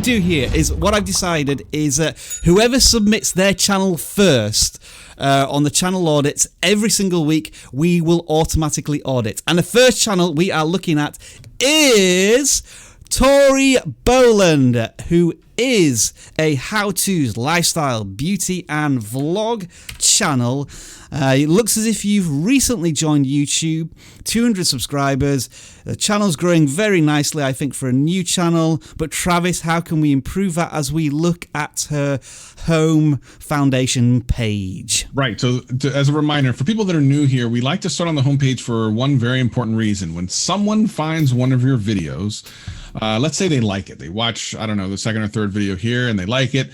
do here is what I've decided is whoever submits their channel first on the channel audits every single week, we will automatically audit. And the first channel we are looking at is Tori Boland, who is a how-tos, lifestyle, beauty and vlog channel. It looks as if you've recently joined YouTube, 200 subscribers. The channel's growing very nicely, I think, for a new channel. But Travis, how can we improve that as we look at her home foundation page? Right. So as a reminder, for people that are new here, we like to start on the homepage for one very important reason. When someone finds one of your videos, let's say they like it. They watch, I don't know, the second or third video here and they like it.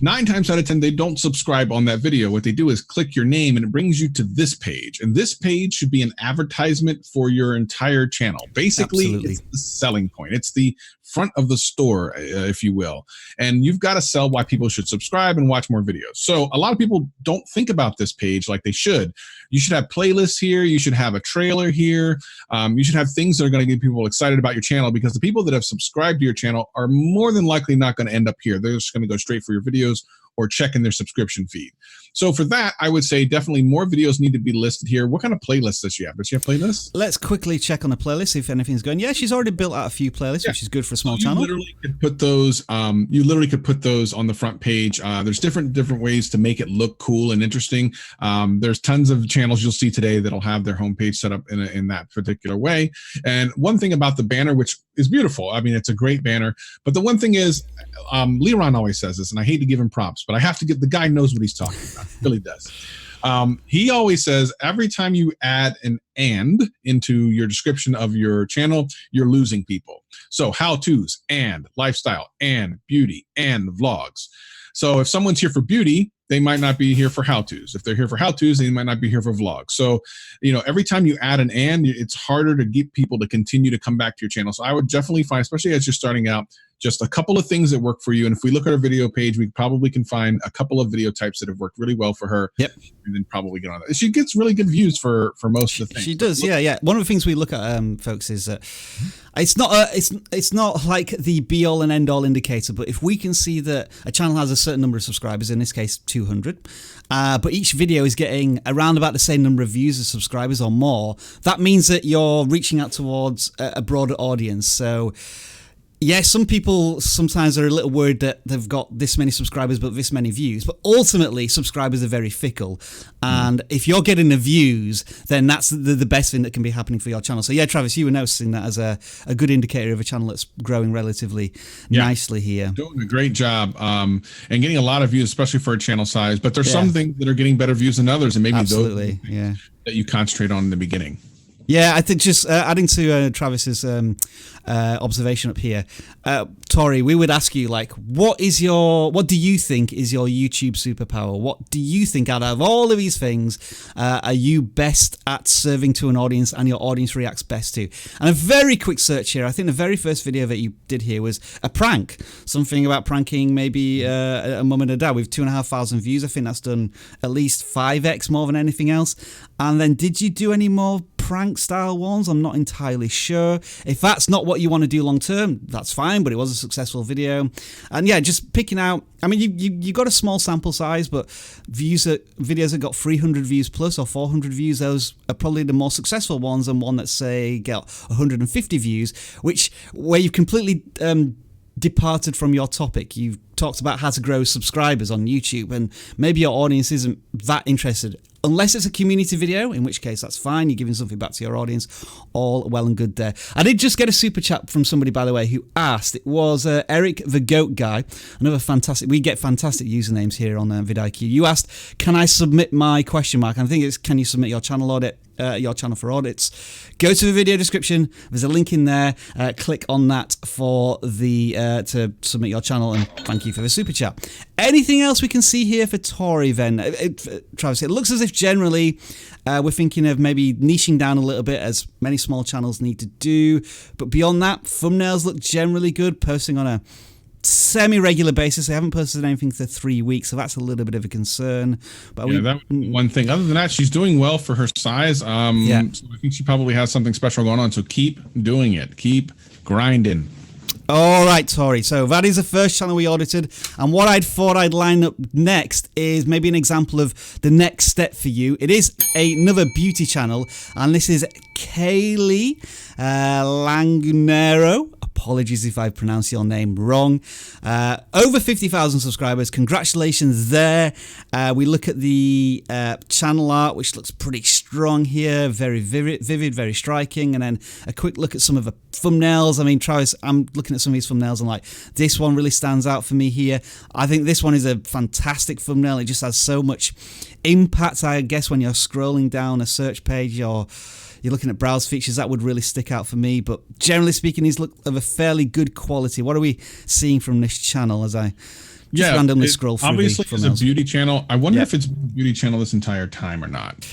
9 times out of 10, they don't subscribe on that video. What they do is click your name and it brings you to this page. And this page should be an advertisement for your entire channel. Basically, Absolutely. It's the selling point. It's the front of the store, if you will. And you've got to sell why people should subscribe and watch more videos. So a lot of people don't think about this page like they should. You should have playlists here. You should have a trailer here. You should have things that are going to get people excited about your channel, because the people that have subscribed to your channel are more than likely not going to end up here. They're just going to go straight for your videos or check in their subscription feed. So for that, I would say definitely more videos need to be listed here. What kind of playlists does she have? Does she have playlists? Let's quickly check on the playlist, see if anything's going. Yeah, she's already built out a few playlists, which is good for a small channel. You literally could put those. You literally could put those on the front page. There's different ways to make it look cool and interesting. There's tons of channels you'll see today that'll have their homepage set up in that particular way. And one thing about the banner, which is beautiful, I mean, it's a great banner. But the one thing is, Leron always says this, and I hate to give him props, but I have to give, the guy knows what he's talking about. He really does. He always says every time you add an "and" into your description of your channel, you're losing people. So how-tos, and lifestyle, and beauty, and vlogs. So if someone's here for beauty, they might not be here for how-tos. If they're here for how-tos, they might not be here for vlogs. So, you know, every time you add an "and," it's harder to get people to continue to come back to your channel. So I would definitely find, especially as you're starting out, just a couple of things that work for you. And if we look at our video page, we probably can find a couple of video types that have worked really well for her. Yep. And then probably get on that. She gets really good views for most of the things. She does, yeah. One of the things we look at, folks, is it's not like the be all and end all indicator, but if we can see that a channel has a certain number of subscribers, in this case 200, but each video is getting around about the same number of views as subscribers or more, that means that you're reaching out towards a broader audience. So yeah, some people sometimes are a little worried that they've got this many subscribers but this many views, but ultimately subscribers are very fickle, and if you're getting the views, then that's the best thing that can be happening for your channel. So yeah, Travis, you were noticing that as a good indicator of a channel that's growing relatively nicely here. Doing a great job and getting a lot of views, especially for a channel size, but there's some things that are getting better views than others, and maybe those that you concentrate on in the beginning. Yeah, I think just adding to Travis's observation up here, Tori, we would ask you, like, what do you think is your YouTube superpower? What do you think out of all of these things are you best at serving to an audience and your audience reacts best to? And a very quick search here, I think the very first video that you did here was a prank, something about pranking maybe a mum and a dad with 2,500 views. I think that's done at least 5x more than anything else. And then did you do any more prank style ones? I'm not entirely sure. If that's not what you want to do long term, that's fine, but it was a successful video. And yeah, just picking out, I mean, you got a small sample size, but videos that got 300 views plus or 400 views, those are probably the more successful ones, and one that say got 150 views, where you've completely departed from your topic. You've talked about how to grow subscribers on YouTube, and maybe your audience isn't that interested. Unless it's a community video, in which case that's fine. You're giving something back to your audience. All well and good there. I did just get a super chat from somebody, by the way, who asked. It was Eric the Goat Guy. Another fantastic. We get fantastic usernames here on vidIQ. You asked, can I submit my question mark? And I think it's, can you submit your channel audit? Your channel for audits. Go to the video description. There's a link in there. Click on that for the to submit your channel, and thank you for the super chat. Anything else we can see here for Tori then? Travis, it looks as if generally we're thinking of maybe niching down a little bit, as many small channels need to do. But beyond that, thumbnails look generally good. Posting on a semi-regular basis. They haven't posted anything for 3 weeks, so that's a little bit of a concern. But that one thing. Other than that, she's doing well for her size. So I think she probably has something special going on. So keep doing it. Keep grinding. All right, Tori. So that is the first channel we audited. And what I thought I'd line up next is maybe an example of the next step for you. It is another beauty channel, and this is Kaylee Lange. Apologies if I pronounce your name wrong. Over 50,000 subscribers. Congratulations there. We look at the channel art, which looks pretty strong here. Very vivid, very striking. And then a quick look at some of the thumbnails. I mean, Travis, I'm looking at some of these thumbnails and like, this one really stands out for me here. I think this one is a fantastic thumbnail. It just has so much impact, I guess, when you're scrolling down a search page or you're looking at browse features, that would really stick out for me. But generally speaking, these look of a fairly good quality. What are we seeing from this channel as I just randomly scroll through? Obviously, it's a beauty channel. I wonder if it's a beauty channel this entire time or not.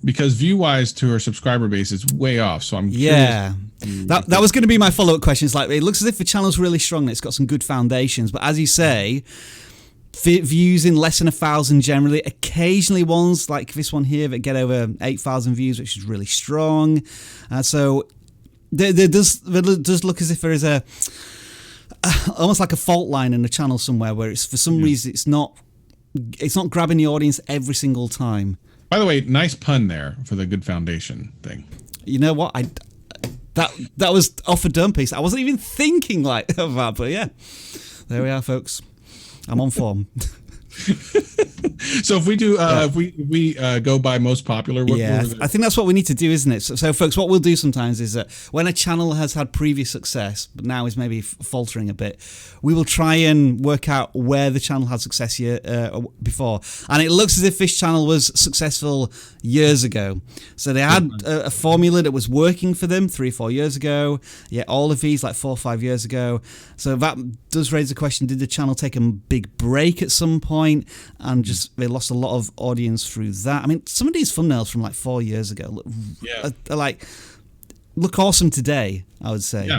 Because view-wise to her subscriber base is way off. So I'm curious. Yeah. That was going to be my follow-up question. It's like, it looks as if the channel's really strong and it's got some good foundations. But as you say, views in less than 1,000 generally. Occasionally ones like this one here that get over 8,000 views, which is really strong. So there does look as if there is almost like a fault line in the channel somewhere where it's for some reason it's not grabbing the audience every single time. By the way, nice pun there for the good foundation thing. You know what? That was off a dumb piece. I wasn't even thinking like of that, but yeah, there we are, folks. I'm on form. So if we do, if we go by most popular, I think that's what we need to do, isn't it? So, folks, what we'll do sometimes is that when a channel has had previous success, but now is maybe faltering a bit, we will try and work out where the channel had success before. And it looks as if this channel was successful years ago. So they had a formula that was working for them 3 or 4 years ago. Yeah, all of these like 4 or 5 years ago. So that does raise the question: did the channel take a big break at some point and just they lost a lot of audience through that? I mean, some of these thumbnails from like 4 years ago look awesome today, I would say.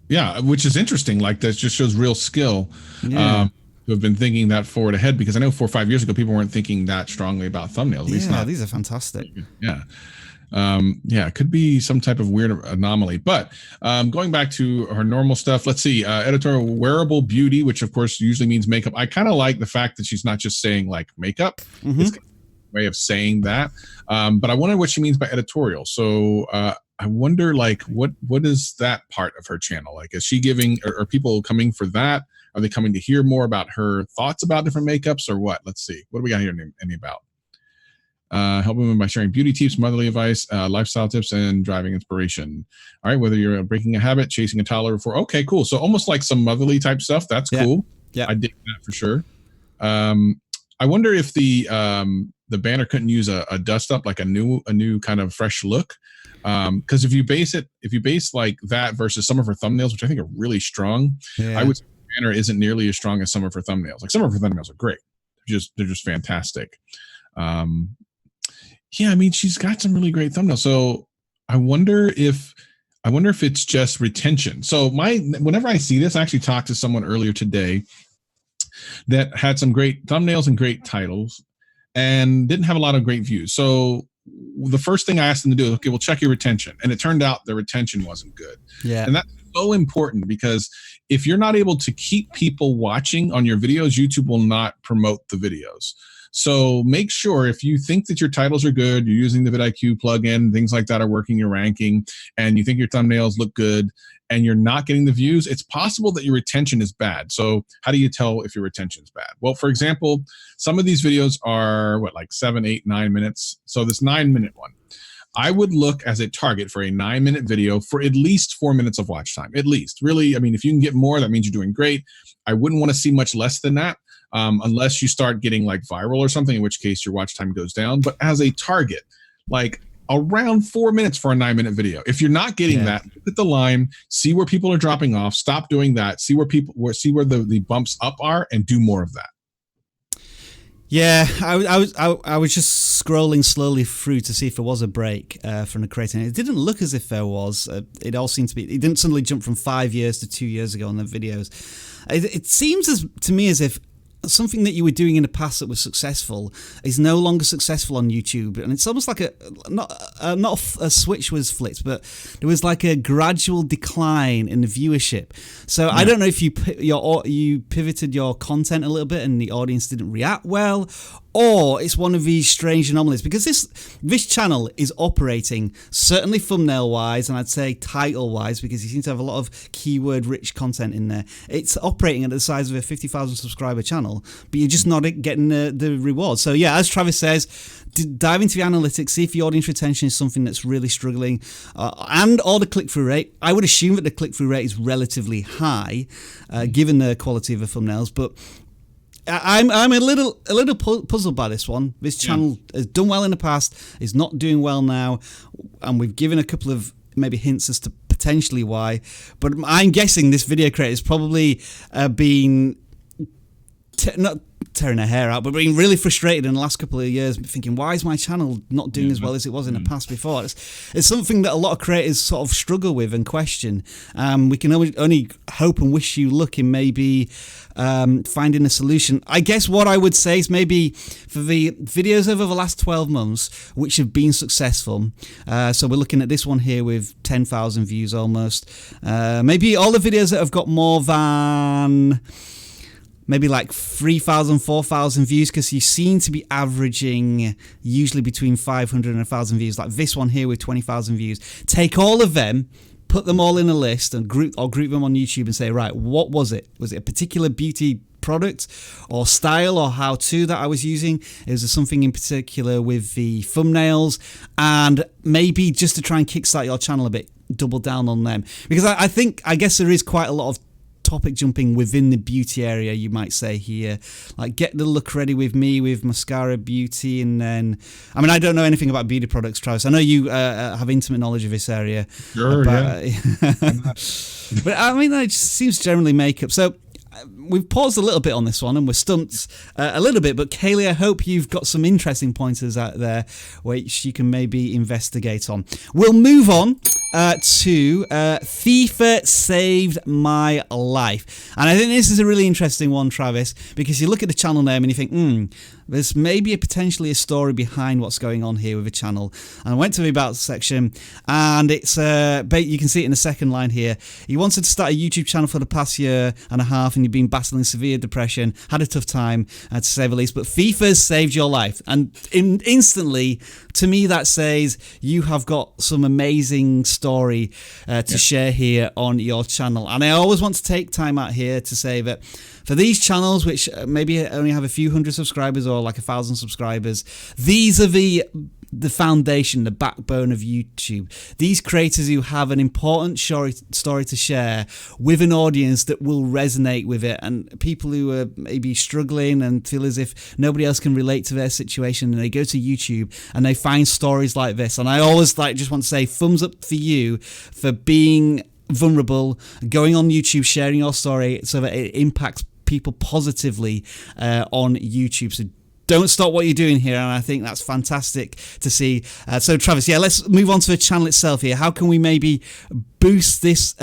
Yeah, which is interesting. Like, that just shows real skill. Who have been thinking that forward ahead, because I know 4 or 5 years ago people weren't thinking that strongly about thumbnails. At least not. These are fantastic. It could be some type of weird anomaly. But going back to her normal stuff, let's see. Editorial wearable beauty, which of course usually means makeup. I kind of like the fact that she's not just saying like makeup. It's a way of saying that. But I wonder what she means by editorial. So I wonder, like, what is that part of her channel? Like, is she giving, are people coming for that? Are they coming to hear more about her thoughts about different makeups or what? Let's see. What do we got here any about? Help women by sharing beauty tips, motherly advice, lifestyle tips, and driving inspiration. All right, whether you're breaking a habit, chasing a toddler before. Okay, cool. So almost like some motherly type stuff. That's cool. Yeah, I dig that for sure. I wonder if the banner couldn't use a dust up, like a new kind of fresh look. Because if you base like that versus some of her thumbnails, which I think are really strong, I would say the banner isn't nearly as strong as some of her thumbnails. Like, some of her thumbnails are great. They're just fantastic. I mean, she's got some really great thumbnails. So I wonder if it's just retention. So whenever I see this, I actually talked to someone earlier today that had some great thumbnails and great titles and didn't have a lot of great views. So the first thing I asked them to do is, okay, well, check your retention. And it turned out the retention wasn't good. Yeah. And that's so important, because if you're not able to keep people watching on your videos, YouTube will not promote the videos. So make sure, if you think that your titles are good, you're using the vidIQ plugin, things like that are working, your ranking, and you think your thumbnails look good, and you're not getting the views, it's possible that your retention is bad. So how do you tell if your retention is bad? Well, for example, some of these videos are like 7, 8, 9 minutes. So this 9-minute one, I would look as a target for a 9-minute video for at least 4 minutes of watch time. At least. Really, I mean, if you can get more, that means you're doing great. I wouldn't want to see much less than that. Unless you start getting like viral or something, in which case your watch time goes down. But as a target, like around 4 minutes for a 9-minute video. If you're not getting that, look at the line, see where people are dropping off, stop doing that, see where the bumps up are, and do more of that. Yeah, I was just scrolling slowly through to see if there was a break from the creator. It didn't look as if there was. It all seemed to be. It didn't suddenly jump from 5 years to 2 years ago on the videos. It seems to me as if something that you were doing in the past that was successful is no longer successful on YouTube, and it's almost like not a switch was flipped, but there was like a gradual decline in the viewership. So I don't know if you pivoted your content a little bit and the audience didn't react well, or it's one of these strange anomalies, because this channel is operating certainly thumbnail wise, and I'd say title wise, because you seem to have a lot of keyword rich content in there. It's operating at the size of a 50,000 subscriber channel, but you're just not getting the reward. So yeah, as Travis says, dive into the analytics, see if the audience retention is something that's really struggling, or the click-through rate. I would assume that the click-through rate is relatively high, given the quality of the thumbnails, but I'm a little puzzled by this one. This channel has done well in the past, is not doing well now, and we've given a couple of maybe hints as to potentially why. But I'm guessing this video creator has probably been not tearing her hair out, but being really frustrated in the last couple of years, thinking, why is my channel not doing as well as it was in the past before? It's something that a lot of creators sort of struggle with and question. We can only hope and wish you luck in maybe finding a solution. I guess what I would say is maybe for the videos over the last 12 months which have been successful, so we're looking at this one here with 10,000 views almost, maybe all the videos that have got more than maybe like 3,000, 4,000 views, because you seem to be averaging usually between 500 and 1,000 views, like this one here with 20,000 views. Take all of them, put them all in a list and group them on YouTube and say, right, what was it? Was it a particular beauty product or style or how-to that I was using? Is there something in particular with the thumbnails? And maybe just to try and kickstart your channel a bit, double down on them. Because I guess there is quite a lot of topic jumping within the beauty area, you might say here, like get the look ready with me with mascara beauty. And then, I mean, I don't know anything about beauty products, Travis. I know you have intimate knowledge of this area. Sure, but I mean, it just seems generally makeup. So we've paused a little bit on this one and we're stumped a little bit, but Kaylee, I hope you've got some interesting pointers out there which you can maybe investigate on. We'll move on to FIFA saved my life. And I think this is a really interesting one, Travis, because you look at the channel name and you think, there's maybe potentially a story behind what's going on here with the channel. And I went to the About section, and it's you can see it in the second line here. You wanted to start a YouTube channel for the past year and a half, and you've been battling severe depression, had a tough time, to say the least, but FIFA's saved your life. And instantly, to me, that says you have got some amazing story to share here on your channel. And I always want to take time out here to say that for these channels, which maybe only have a few hundred subscribers or like 1,000 subscribers, these are the foundation, the backbone of YouTube. These creators who have an important story to share with an audience that will resonate with it, and people who are maybe struggling and feel as if nobody else can relate to their situation, and they go to YouTube and they find stories like this. And I always just want to say thumbs up for you for being vulnerable, going on YouTube, sharing your story so that it impacts people positively on YouTube. So don't stop what you're doing here, and I think that's fantastic to see. So Travis, let's move on to the channel itself here. How can we maybe boost this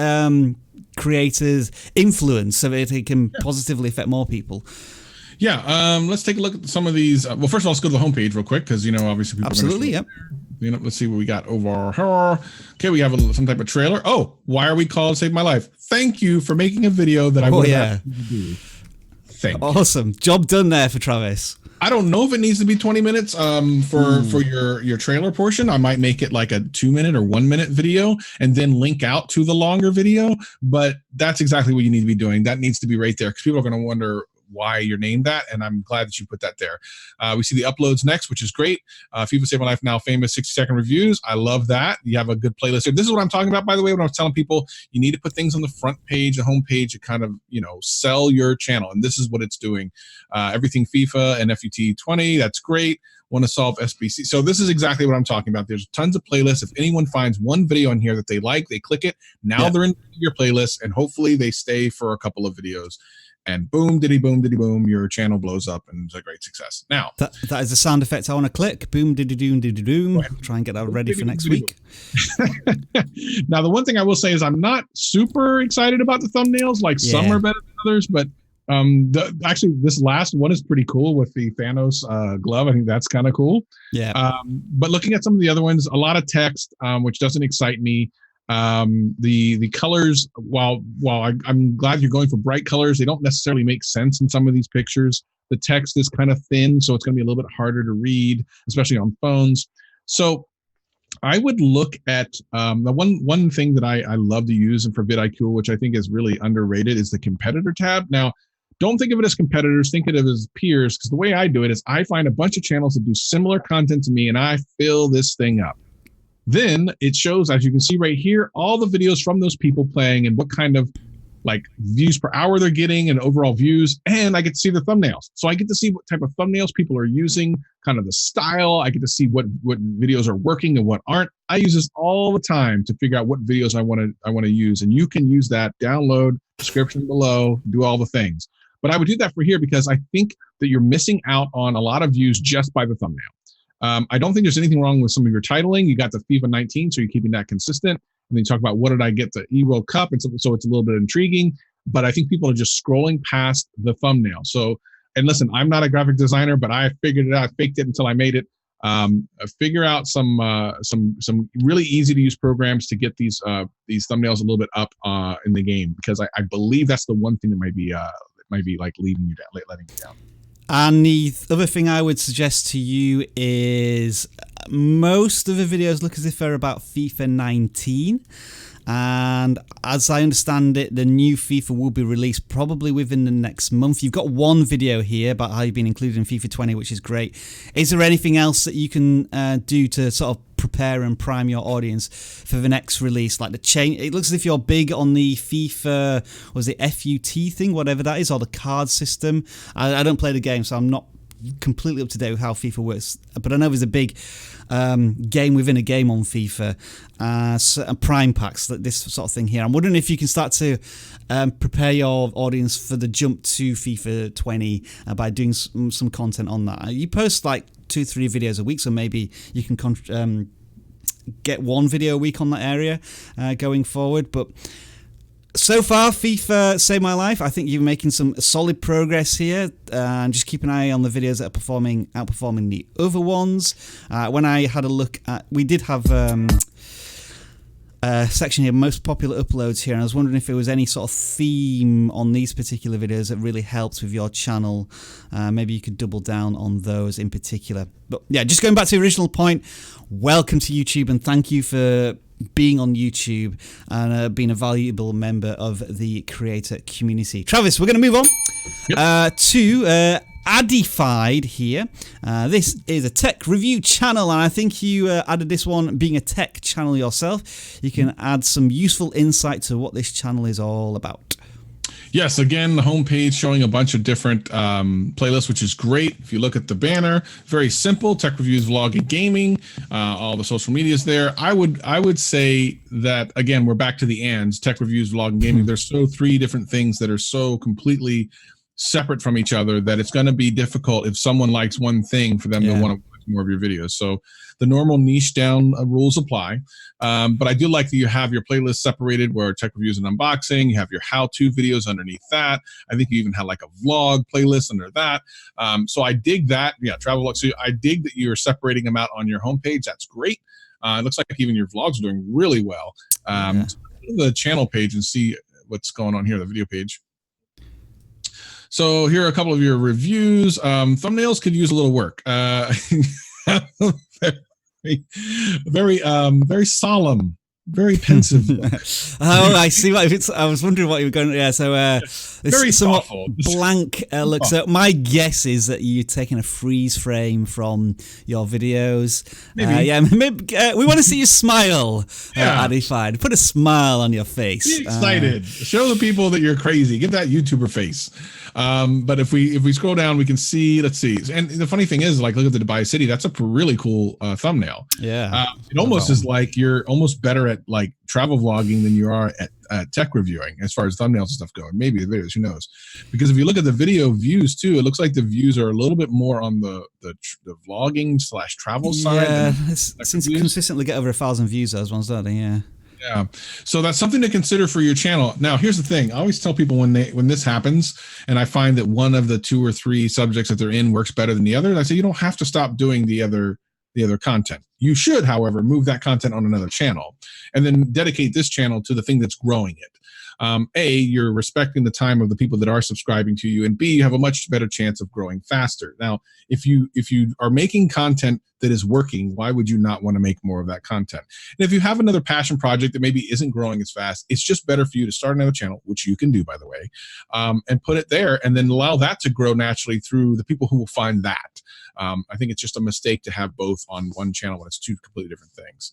creator's influence so that it can positively affect more people? Let's take a look at some of these. Well, first of all, let's go to the homepage real quick, because obviously people absolutely, yep. Let's see what we got over here. Okay, we have some type of trailer. Oh, why are we called Save My Life? Thank you for making a video that I would have to do. Thank you. Awesome. Job done there for Travis. I don't know if it needs to be 20 minutes for your trailer portion. I might make it like a 2-minute or 1-minute video and then link out to the longer video. But that's exactly what you need to be doing. That needs to be right there, because people are going to wonder why you're named that, and I'm glad that you put that there. We see the uploads next, which is great. FIFA Save My Life Now famous 60-second reviews. I love that. You have a good playlist here. This is what I'm talking about, by the way, when I was telling people you need to put things on the front page, the home page, to kind of sell your channel, and this is what it's doing. Everything FIFA and FUT 20, that's great. Want to solve SBC. So this is exactly what I'm talking about. There's tons of playlists. If anyone finds one video in here that they like, they click it. Now they're in your playlist, and hopefully they stay for a couple of videos. And boom, diddy boom, your channel blows up and it's a great success. Now, that is the sound effect I want to click. Boom, diddy doom. Try and get that ready for next week. Now, the one thing I will say is I'm not super excited about the thumbnails. Like some are better than others, but Actually, this last one is pretty cool with the Thanos glove. I think that's kind of cool. Yeah. But looking at some of the other ones, a lot of text, which doesn't excite me. The colors, while I'm glad you're going for bright colors, they don't necessarily make sense in some of these pictures. The text is kind of thin, so it's going to be a little bit harder to read, especially on phones. So I would look at the one thing that I love to use and for vidIQ, which I think is really underrated, is the competitor tab. Now, don't think of it as competitors, think of it as peers, because the way I do it is I find a bunch of channels that do similar content to me and I fill this thing up. Then it shows, as you can see right here, all the videos from those people playing and what kind of like views per hour they're getting and overall views, and I get to see the thumbnails. So I get to see what type of thumbnails people are using, kind of the style. I get to see what videos are working and what aren't. I use this all the time to figure out what videos I want to use, and you can use that. Download, description below, do all the things. But I would do that for here because I think that you're missing out on a lot of views just by the thumbnail. I don't think there's anything wrong with some of your titling. You got the FIFA 19, so you're keeping that consistent. And then you talk about what did I get the E-World Cup, and so it's a little bit intriguing. But I think people are just scrolling past the thumbnail. So, and listen, I'm not a graphic designer, but I figured it out. I faked it until I made it. Figure out some really easy to use programs to get these thumbnails a little bit up in the game, because I believe that's the one thing that might be like leading you down, letting you down. And the other thing I would suggest to you is most of the videos look as if they're about FIFA 19. And as I understand it, the new FIFA will be released probably within the next month. You've got one video here about how you've been included in FIFA 20, which is great. Is there anything else that you can do to sort of prepare and prime your audience for the next release? Like the change, it looks as if you're big on the FIFA, was it FUT thing, whatever that is, or the card system. I don't play the game, so I'm not completely up to date with how FIFA works, but I know there's a big game within a game on FIFA, prime packs, this sort of thing here. I'm wondering if you can start to prepare your audience for the jump to FIFA 20 by doing some content on that. You post like 2-3 videos a week, so maybe you can get one video a week on that area going forward. But so far, FIFA Save My Life, I think you're making some solid progress here. And just keep an eye on the videos that are outperforming the other ones. When I had a look at, we did have a section here, most popular uploads here, and I was wondering if there was any sort of theme on these particular videos that really helps with your channel. Maybe you could double down on those in particular. But yeah, just going back to the original point, welcome to YouTube, and thank you for being on YouTube and being a valuable member of the creator community. Travis, we're going to move on to Adified here. This is a tech review channel, and I think you added this one being a tech channel yourself. You can add some useful insight to what this channel is all about. Yes, again, the homepage showing a bunch of different playlists, which is great. If you look at the banner, very simple: tech reviews, vlogging, gaming, all the social medias there. I would say that, again, we're back to the ands: tech reviews, vlogging, gaming. There's so 3 different things that are so completely separate from each other that it's going to be difficult if someone likes one thing for them to want to watch more of your videos. So the normal niche down rules apply. But I do like that you have your playlist separated, where tech reviews and unboxing, you have your how-to videos underneath that. I think you even have like a vlog playlist under that. So I dig that. Yeah, travel vlog. So I dig that you're separating them out on your homepage. That's great. It looks like even your vlogs are doing really well. So go to the channel page and see what's going on here, the video page. So here are a couple of your reviews. Thumbnails could use a little work. Very solemn, very pensive. Oh, I see what it's. I was wondering what you were going. Yeah, so very somewhat thoughtful. Blank look. So my guess is that you're taking a freeze frame from your videos. Maybe, we want to see you smile. Adified. Put a smile on your face. Be excited. Show the people that you're crazy. Give that YouTuber face. But if we scroll down, we can see, let's see. And the funny thing is, like, look at the Dubai City. That's a really cool thumbnail. Yeah. It almost is like you're almost better at like travel vlogging than you are at tech reviewing as far as thumbnails and stuff go. And maybe the videos, who knows? Because if you look at the video views too, it looks like the views are a little bit more on the vlogging / travel side. Yeah, it seems to consistently get over 1,000 views, those ones, don't they? Yeah. Yeah. So that's something to consider for your channel. Now, here's the thing. I always tell people when this happens and I find that one of the 2 or 3 subjects that they're in works better than the other, I say you don't have to stop doing the other content. You should, however, move that content on another channel and then dedicate this channel to the thing that's growing it. A, you're respecting the time of the people that are subscribing to you, and B, you have a much better chance of growing faster. Now, if you are making content that is working, why would you not want to make more of that content? And if you have another passion project that maybe isn't growing as fast, it's just better for you to start another channel, which you can do, by the way, and put it there, and then allow that to grow naturally through the people who will find that. I think it's just a mistake to have both on one channel when it's 2 completely different things.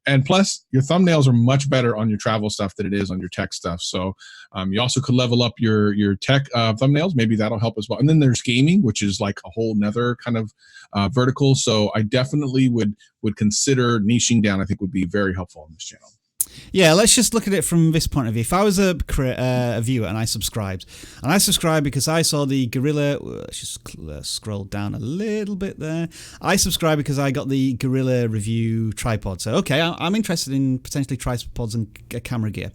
And plus, your thumbnails are much better on your travel stuff than it is on your tech stuff. So you also could level up your tech thumbnails. Maybe that'll help as well. And then there's gaming, which is like a whole nother kind of vertical. So I definitely would consider niching down. I think would be very helpful on this channel. Yeah, let's just look at it from this point of view. If I was a viewer and I subscribed because I saw the Gorilla, let's just scroll down a little bit there. I subscribed because I got the Gorilla Review tripod. So, okay, I'm interested in potentially tripods and camera gear.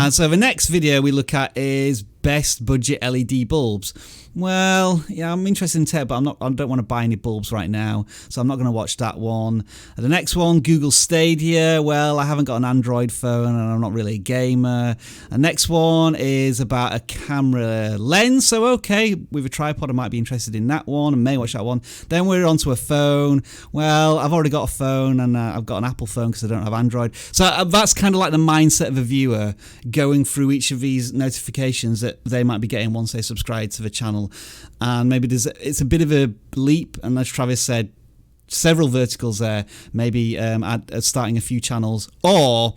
So the next video we look at is best budget LED bulbs. Well, yeah, I'm interested in tech, but I don't want to buy any bulbs right now, so I'm not going to watch that one. The next one, Google Stadia. Well, I haven't got an Android phone and I'm not really a gamer. The next one is about a camera lens, so okay, with a tripod I might be interested in that one and may watch that one. Then we're onto a phone. Well, I've already got a phone and I've got an Apple phone because I don't have Android. So that's kind of like the mindset of a viewer going through each of these notifications that they might be getting once they subscribe to the channel. And maybe it's a bit of a leap, and as Travis said, several verticals there, maybe starting a few channels, or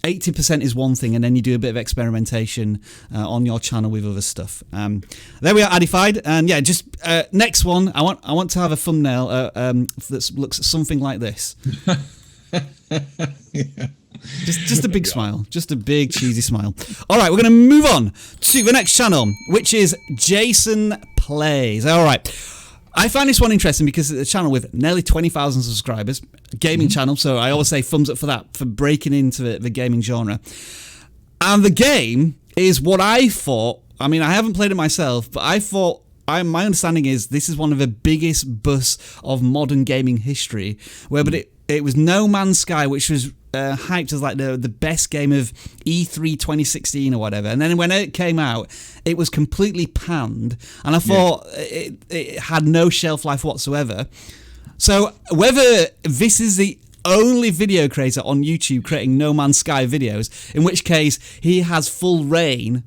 80% is one thing and then you do a bit of experimentation on your channel with other stuff. There we are, Adified. And yeah, just next one, I want to have a thumbnail that looks something like this. Yeah. Just a big smile. Just a big cheesy smile. All right, we're going to move on to the next channel, which is Jason Plays. All right. I find this one interesting because it's a channel with nearly 20,000 subscribers, gaming channel, so I always say thumbs up for that, for breaking into the gaming genre. And the game is what I thought, I mean, I haven't played it myself, but I thought, my understanding is this is one of the biggest busts of modern gaming history, but it was No Man's Sky, which was hyped as like the best game of E3 2016 or whatever, and then when it came out it was completely panned, and I thought it had no shelf life whatsoever. So whether this is the only video creator on YouTube creating No Man's Sky videos, in which case he has full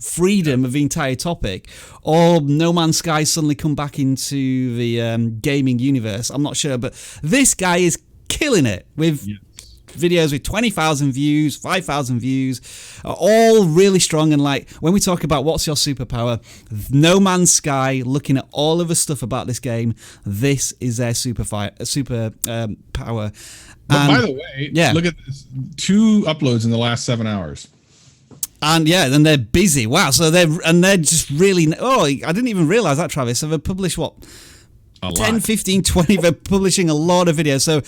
freedom of the entire topic, or No Man's Sky suddenly come back into the gaming universe, I'm not sure, but this guy is killing it with videos with 20,000 views, 5,000 views, are all really strong. And like when we talk about what's your superpower, No Man's Sky, looking at all of the stuff about this game, this is their superpower. But by the way, look at this, 2 uploads in the last 7 hours. And yeah, then they're busy. Wow. So they're just really, I didn't even realize that, Travis. So they've published what? 10, 15, 20, they're publishing a lot of videos. So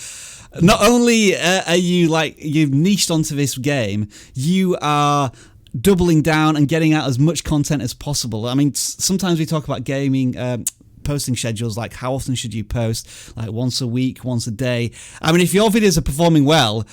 not only are you you've niched onto this game, you are doubling down and getting out as much content as possible. I mean, sometimes we talk about gaming posting schedules, like how often should you post, like once a week, once a day. I mean, if your videos are performing well,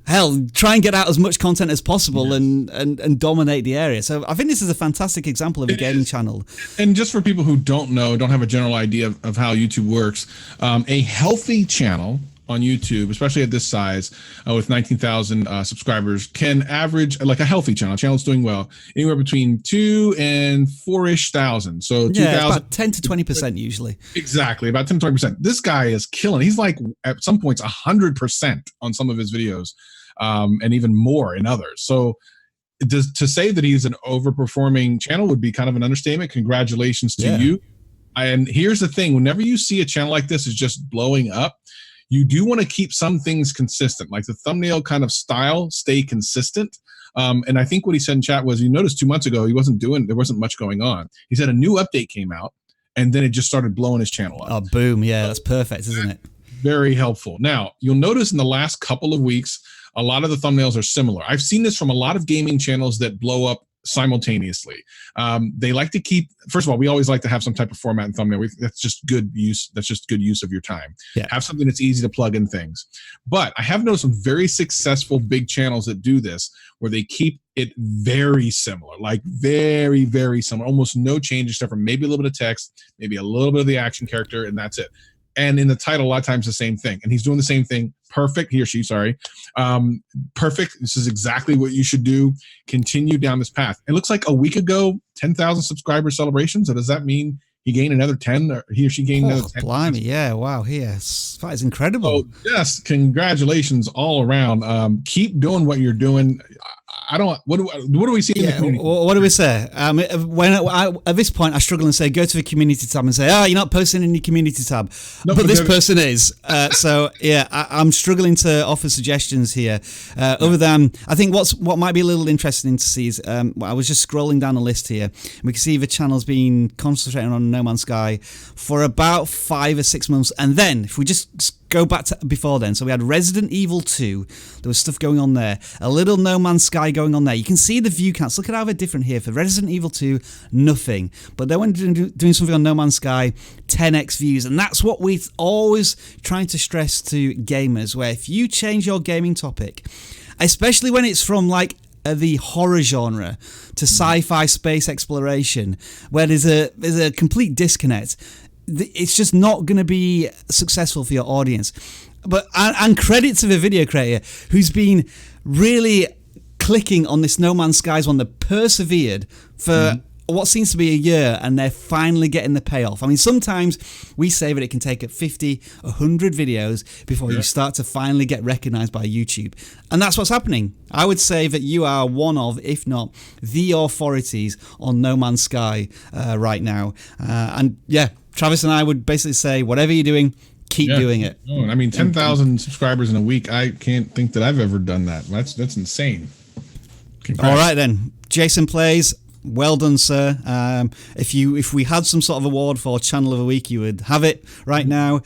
hell, try and get out as much content as possible and dominate the area. So I think this is a fantastic example of a gaming channel. And just for people who don't have a general idea of how YouTube works, a healthy channel on YouTube, especially at this size, with 19,000 subscribers, can average, like a healthy channel that's doing well, anywhere between 2,000 and 4,000. So 2,000, about 10 to 20% usually. Exactly, about 10 to 20%. This guy is killing. He's like at some points 100% on some of his videos, and even more in others. So to say that he's an overperforming channel would be kind of an understatement. Congratulations to you. And here's the thing: whenever you see a channel like this is just blowing up, you do want to keep some things consistent, like the thumbnail kind of style, stay consistent. And I think what he said in chat was, you noticed 2 months ago, there wasn't much going on. He said a new update came out and then it just started blowing his channel up. Oh, boom. Yeah, that's perfect, isn't it? Very helpful. Now, you'll notice in the last couple of weeks, A lot of the thumbnails are similar. I've seen this from a lot of gaming channels that blow up simultaneously. They like to keep, first of all, we always like to have some type of format and thumbnail. That's just good use. That's just good use of your time. Yeah. Have something that's easy to plug in things. But I have noticed some very successful big channels that do this, where they keep it very similar, like very, very similar, almost no change except for maybe a little bit of text, maybe a little bit of the action character, and that's it. And in the title, a lot of times the same thing. And he's doing the same thing. Perfect. He or she, sorry. Perfect. This is exactly what you should do. Continue down this path. It looks like a week ago, 10,000 subscriber celebration. So does that mean he gained another 10, or he or she gained another 10? Blimey. Yeah. Wow. Yes. That is incredible. Oh, yes. Congratulations all around. Keep doing what you're doing. I don't. What do we see in the community? What do we say? At this point, I struggle and say, go to the community tab and say, you're not posting in your community tab. No, but this person is. So yeah, I'm struggling to offer suggestions here. Other than, I think what might be a little interesting to see is, I was just scrolling down the list here. And we can see the channel's been concentrating on No Man's Sky for about 5 or 6 months, and then if we just go back to before then, so we had Resident Evil 2, there was stuff going on there, a little No Man's Sky going on there. You can see the view counts. Look at how they're different here. For Resident Evil 2, nothing. But then when doing something on No Man's Sky, 10x views. And that's what we're always trying to stress to gamers, where if you change your gaming topic, especially when it's from like the horror genre to sci-fi space exploration, where there's a complete disconnect, it's just not going to be successful for your audience. But and credit to the video creator who's been really clicking on this No Man's Skies one that persevered for what seems to be a year, and they're finally getting the payoff. I mean, sometimes we say that it can take 50, 100 videos before you start to finally get recognized by YouTube. And that's what's happening. I would say that you are one of, if not the authorities on No Man's Sky right now. And yeah, Travis and I would basically say, whatever you're doing, keep doing it. No, I mean, 10,000 subscribers in a week. I can't think that I've ever done that. That's insane. Congrats. All right then, Jason Plays. Well done, sir. If we had some sort of award for Channel of the Week, you would have it right now.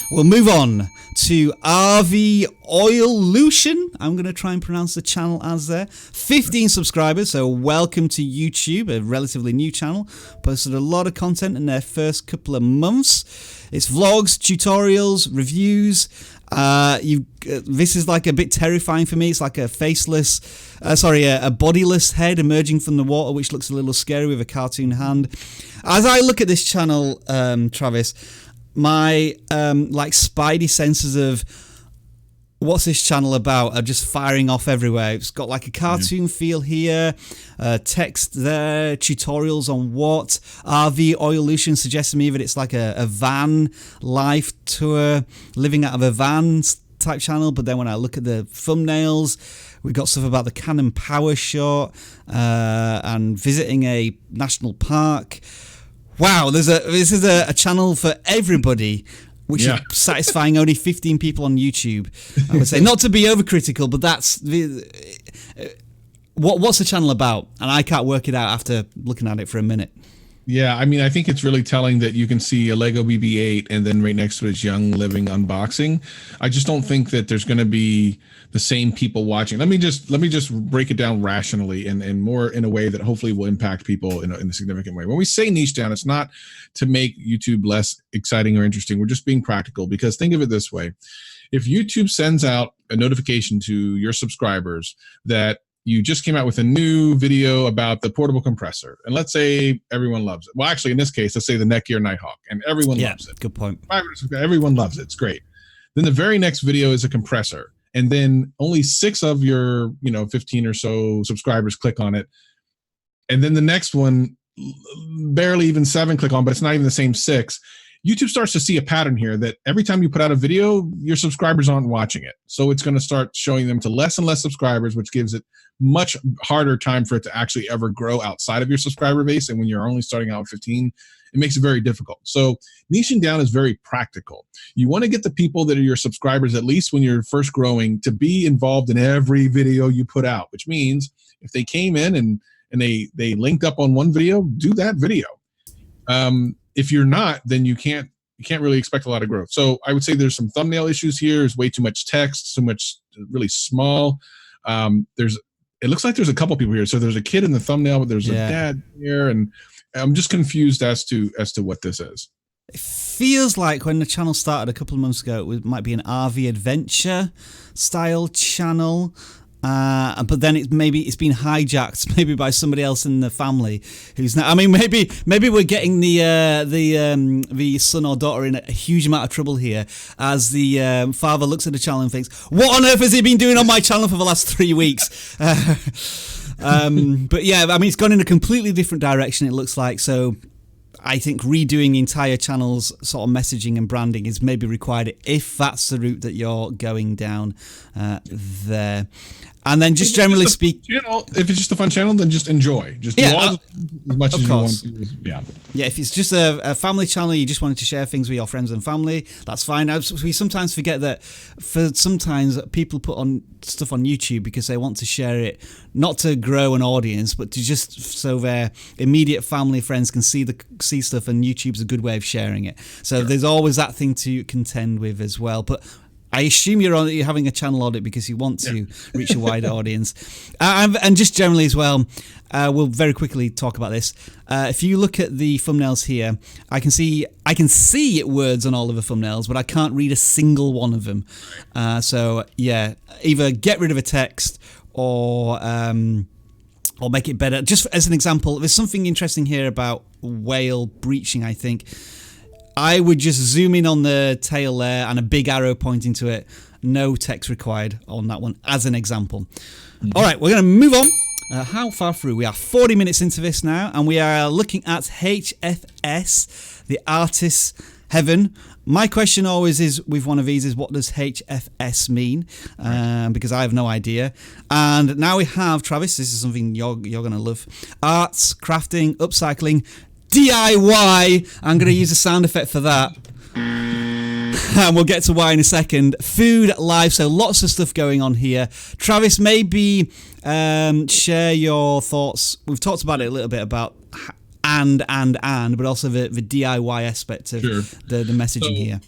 We'll move on to RV Oilution. I'm going to try and pronounce the channel as there. 15 subscribers, so welcome to YouTube, a relatively new channel. Posted a lot of content in their first couple of months. It's vlogs, tutorials, reviews. This is like a bit terrifying for me. It's like a a bodiless head emerging from the water, which looks a little scary with a cartoon hand. As I look at this channel, Travis, my like spidey senses of what's this channel about are just firing off everywhere. It's got like a cartoon feel here, text there, tutorials on what. RV Oilution suggests to me that it's like a van life tour, living out of a van type channel. But then when I look at the thumbnails, we've got stuff about the Canon Power Shot and visiting a national park. Wow, this is a channel for everybody, which is satisfying only 15 people on YouTube. I would say, not to be overcritical, but that's what's the channel about? And I can't work it out after looking at it for a minute. Yeah, I mean, I think it's really telling that you can see a Lego BB-8 and then right next to it is Young Living Unboxing. I just don't think that there's going to be the same people watching. Let me just break it down rationally and more in a way that hopefully will impact people in a significant way. When we say niche down, it's not to make YouTube less exciting or interesting. We're just being practical, because think of it this way. If YouTube sends out a notification to your subscribers that you just came out with a new video about the portable compressor, and let's say everyone loves it. Well, actually, in this case, let's say the Netgear Nighthawk, and everyone loves it. Good point. Everyone loves it. It's great. Then the very next video is a compressor, and then only 6 of your 15 or so subscribers click on it, and then the next one, barely even 7 click on, but it's not even the same 6. YouTube starts to see a pattern here that every time you put out a video, your subscribers aren't watching it. So it's going to start showing them to less and less subscribers, which gives it much harder time for it to actually ever grow outside of your subscriber base. And when you're only starting out with 15, it makes it very difficult. So niching down is very practical. You want to get the people that are your subscribers, at least when you're first growing, to be involved in every video you put out, which means if they came in and they linked up on one video, do that video. If you're not, then you can't you can't really expect a lot of growth. So I would say there's some thumbnail issues here. There's way too much text, too much really small. It looks like there's a couple people here. So there's a kid in the thumbnail, but there's a dad here, and I'm just confused as to what this is. It feels like when the channel started a couple of months ago, it might be an RV adventure style channel. But then it's been hijacked maybe by somebody else in the family who's now. I mean, maybe we're getting the son or daughter in a huge amount of trouble here as the father looks at the channel and thinks, "What on earth has he been doing on my channel for the last 3 weeks?" But yeah, I mean, it's gone in a completely different direction. It looks like so. I think redoing the entire channel's sort of messaging and branding is maybe required if that's the route that you're going down there. And then just generally speaking, if it's just a fun channel, then just enjoy. Just do as much as you want to. Yeah, if it's just a family channel, you just wanted to share things with your friends and family, that's fine. We sometimes forget that sometimes people put on stuff on YouTube because they want to share it, not to grow an audience, but to just so their immediate family friends can see stuff, and YouTube's a good way of sharing it. So there's always that thing to contend with as well. But I assume you're having a channel audit because you want to reach a wider audience. And just generally as well, we'll very quickly talk about this. If you look at the thumbnails here, I can see words on all of the thumbnails, but I can't read a single one of them. So yeah, either get rid of a text or make it better. Just as an example, there's something interesting here about whale breaching, I think. I would just zoom in on the tail there and a big arrow pointing to it. No text required on that one as an example. All right, we're going to move on. How far through? We are 40 minutes into this now, and we are looking at HFS, the artist's heaven. My question always is with one of these is, what does HFS mean? Because I have no idea. And now we have, Travis, this is something you're going to love. Arts, crafting, upcycling, DIY. I'm going to use a sound effect for that. And we'll get to why in a second. Food, life, so lots of stuff going on here. Travis, maybe share your thoughts. We've talked about it a little bit about but also the DIY aspect of the messaging here.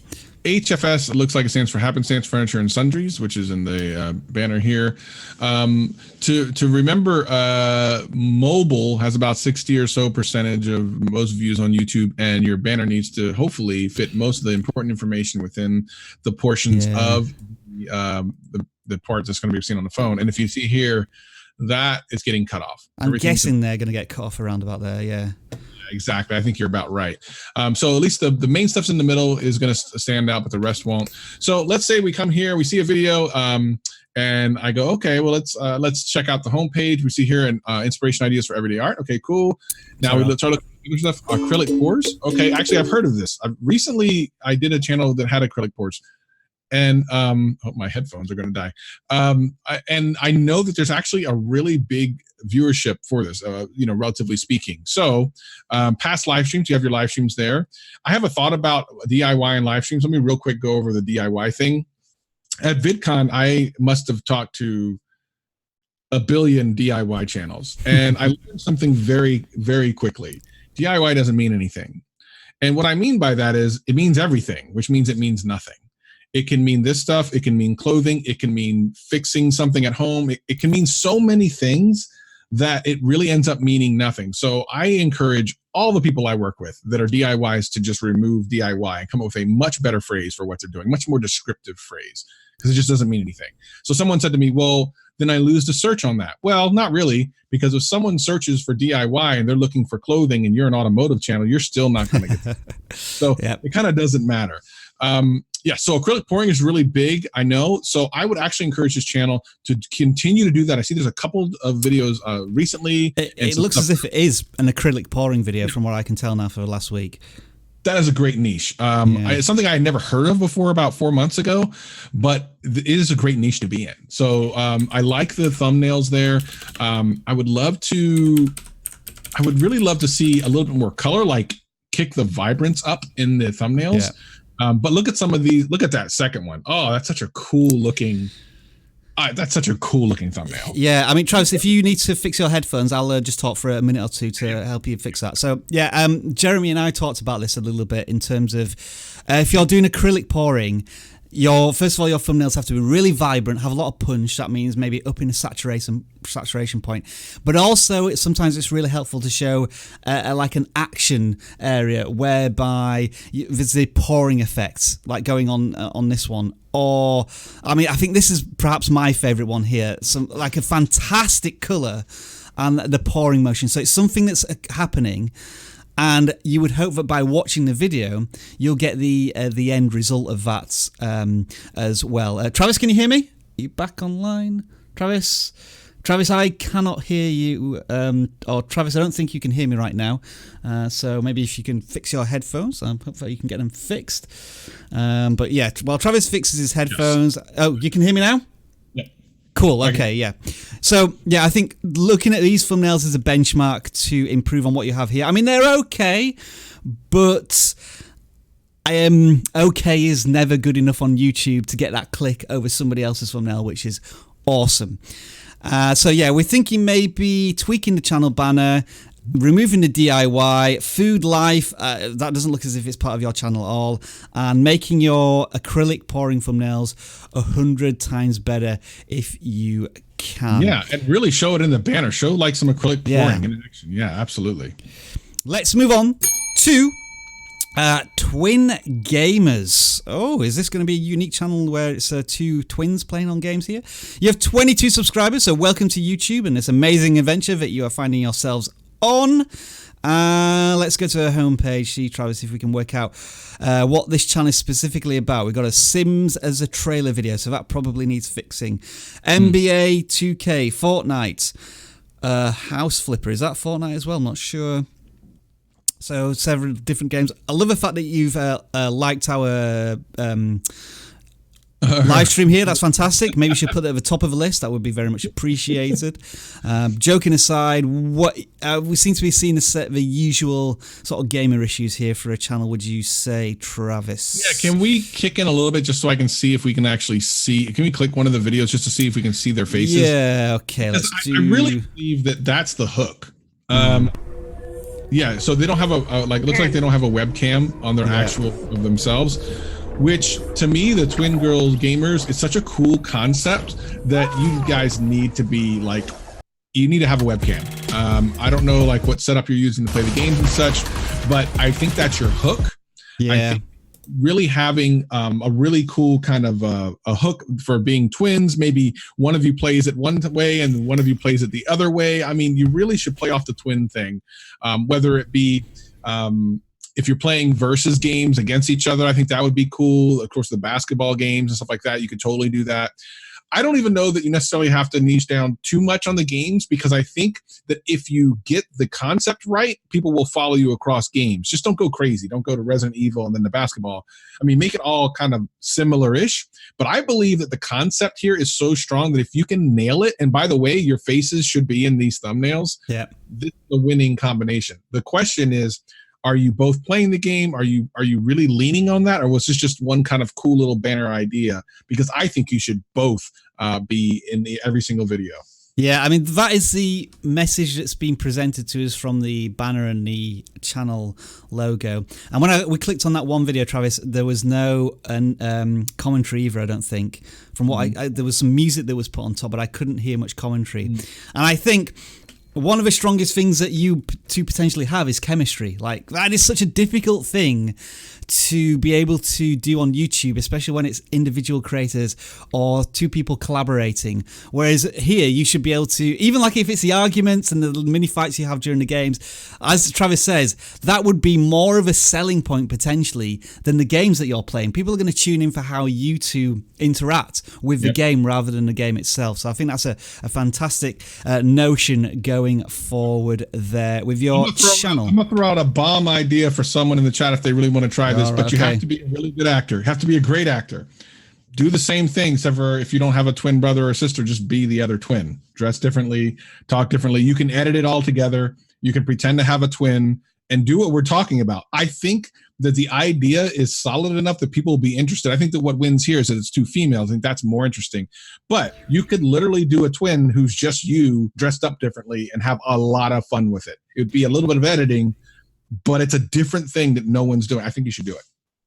HFS, it looks like it stands for Happenstance Furniture and Sundries, which is in the banner here. To remember, mobile has about 60 or so percentage of most views on YouTube, and your banner needs to hopefully fit most of the important information within the portions of the part that's going to be seen on the phone. And if you see here, that is getting cut off. I'm guessing they're going to get cut off around about there, yeah. Exactly. I think you're about right. So at least the main stuff's in the middle is going to stand out, but the rest won't. So let's say we come here, we see a video, and I go, okay, well, let's check out the homepage. We see here inspiration ideas for everyday art. Okay, cool. Now we start looking at stuff. Acrylic pours. Okay, actually, I've heard of this. Recently, I did a channel that had acrylic pours. And my headphones are going to die. And I know that there's actually a really big viewership for this, relatively speaking. So past live streams, you have your live streams there. I have a thought about DIY and live streams. Let me real quick go over the DIY thing. At VidCon, I must have talked to a billion DIY channels. And I learned something very, very quickly. DIY doesn't mean anything. And what I mean by that is it means everything, which means it means nothing. It can mean this stuff. It can mean clothing. It can mean fixing something at home. It can mean so many things that it really ends up meaning nothing. So I encourage all the people I work with that are DIYs to just remove DIY and come up with a much better phrase for what they're doing, much more descriptive phrase, because it just doesn't mean anything. So someone said to me, well, then I lose the search on that. Well, not really, because if someone searches for DIY and they're looking for clothing and you're an automotive channel, you're still not going to get that. So it kind of doesn't matter. So acrylic pouring is really big, I know. So I would actually encourage this channel to continue to do that. I see there's a couple of videos recently. It looks as if it is an acrylic pouring video from what I can tell now for last week. That is a great niche. It's something I had never heard of before about 4 months ago, but it is a great niche to be in. So I like the thumbnails there. I would really love to see a little bit more color, like kick the vibrance up in the thumbnails. But look at some of these. Look at that second one. Oh, that's such a cool looking. That's such a cool looking thumbnail. Yeah, I mean, Travis, if you need to fix your headphones, I'll just talk for a minute or two to help you fix that. So, yeah, Jeremy and I talked about this a little bit in terms of if you're doing acrylic pouring, first of all, your thumbnails have to be really vibrant, have a lot of punch. That means maybe up in a saturation point. But also, sometimes it's really helpful to show like an action area whereby there's the pouring effect, like going on this one. Or, I mean, I think this is perhaps my favourite one here. Like a fantastic colour and the pouring motion. So it's something that's happening. And you would hope that by watching the video, you'll get the end result of that as well. Travis, can you hear me? Are you back online? Travis, I cannot hear you. Or Travis, I don't think you can hear me right now. So maybe if you can fix your headphones, hopefully you can get them fixed. But yeah, while Travis fixes his headphones. Yes. Oh, you can hear me now? Yeah. Cool. Okay. Yeah. So yeah, I think looking at these thumbnails as a benchmark to improve on what you have here. I mean, they're okay, but okay is never good enough on YouTube to get that click over somebody else's thumbnail, which is awesome. So yeah, we're thinking maybe tweaking the channel banner, removing the DIY, food life, that doesn't look as if it's part of your channel at all, and making your acrylic pouring thumbnails 100 times better if you can. Yeah, and really show it in the banner. Show like some acrylic pouring in action. Yeah, absolutely. Let's move on to Twin Gamers. Oh, is this going to be a unique channel where it's two twins playing on games here? You have 22 subscribers, so welcome to YouTube and this amazing adventure that you are finding yourselves on. Let's go to our homepage, see, Travis, if we can work out what this channel is specifically about. We've got a Sims as a trailer video, so that probably needs fixing. NBA 2K, Fortnite, House Flipper. Is that Fortnite as well? I'm not sure. So several different games. I love the fact that you've liked our live stream here. That's fantastic. Maybe we should put it at the top of the list. That would be very much appreciated. Joking aside, what we seem to be seeing the usual sort of gamer issues here for a channel. Would you say, Travis? Yeah. Can we kick in a little bit just so I can see if we can actually see? Can we click one of the videos just to see if we can see their faces? Yeah. Okay. I really believe that that's the hook. Yeah, so they don't have looks like they don't have a webcam on their actual of themselves, which to me, the twin girl gamers, is such a cool concept that you guys need to be like, you need to have a webcam. I don't know like what setup you're using to play the games and such, but I think that's your hook. Yeah. I think really having a really cool kind of a hook for being twins. Maybe one of you plays it one way and one of you plays it the other way. I mean, you really should play off the twin thing, whether it be if you're playing versus games against each other. I think that would be cool. Of course, the basketball games and stuff like that, you could totally do that. I don't even know that you necessarily have to niche down too much on the games, because I think that if you get the concept right, people will follow you across games. Just don't go crazy. Don't go to Resident Evil and then the basketball. I mean, make it all kind of similar-ish. But I believe that the concept here is so strong that if you can nail it, and by the way, your faces should be in these thumbnails, this is the winning combination. The question is, are you both playing the game? Are you really leaning on that? Or was this just one kind of cool little banner idea? Because I think you should both be in every single video. Yeah, I mean, that is the message that's been presented to us from the banner and the channel logo. And when we clicked on that one video, Travis, there was no commentary either, I don't think. From what there was some music that was put on top, but I couldn't hear much commentary. And I think one of the strongest things that you two potentially have is chemistry. Like, that is such a difficult thing to be able to do on YouTube, especially when it's individual creators or two people collaborating. Whereas here, you should be able to, even like if it's the arguments and the mini fights you have during the games, as Travis says, that would be more of a selling point potentially than the games that you're playing. People are going to tune in for how you two interact with the game rather than the game itself. So I think that's a fantastic notion going forward there with your channel. I'm going to throw out a bomb idea for someone in the chat if they really want to try this, but you have to be a really good actor. You have to be a great actor. Do the same thing, except for if you don't have a twin brother or sister, just be the other twin. Dress differently, talk differently. You can edit it all together. You can pretend to have a twin and do what we're talking about. I think that the idea is solid enough that people will be interested. I think that what wins here is that it's 2 females. I think that's more interesting. But you could literally do a twin who's just you dressed up differently and have a lot of fun with it. It would be a little bit of editing, but it's a different thing that no one's doing. I think you should do it.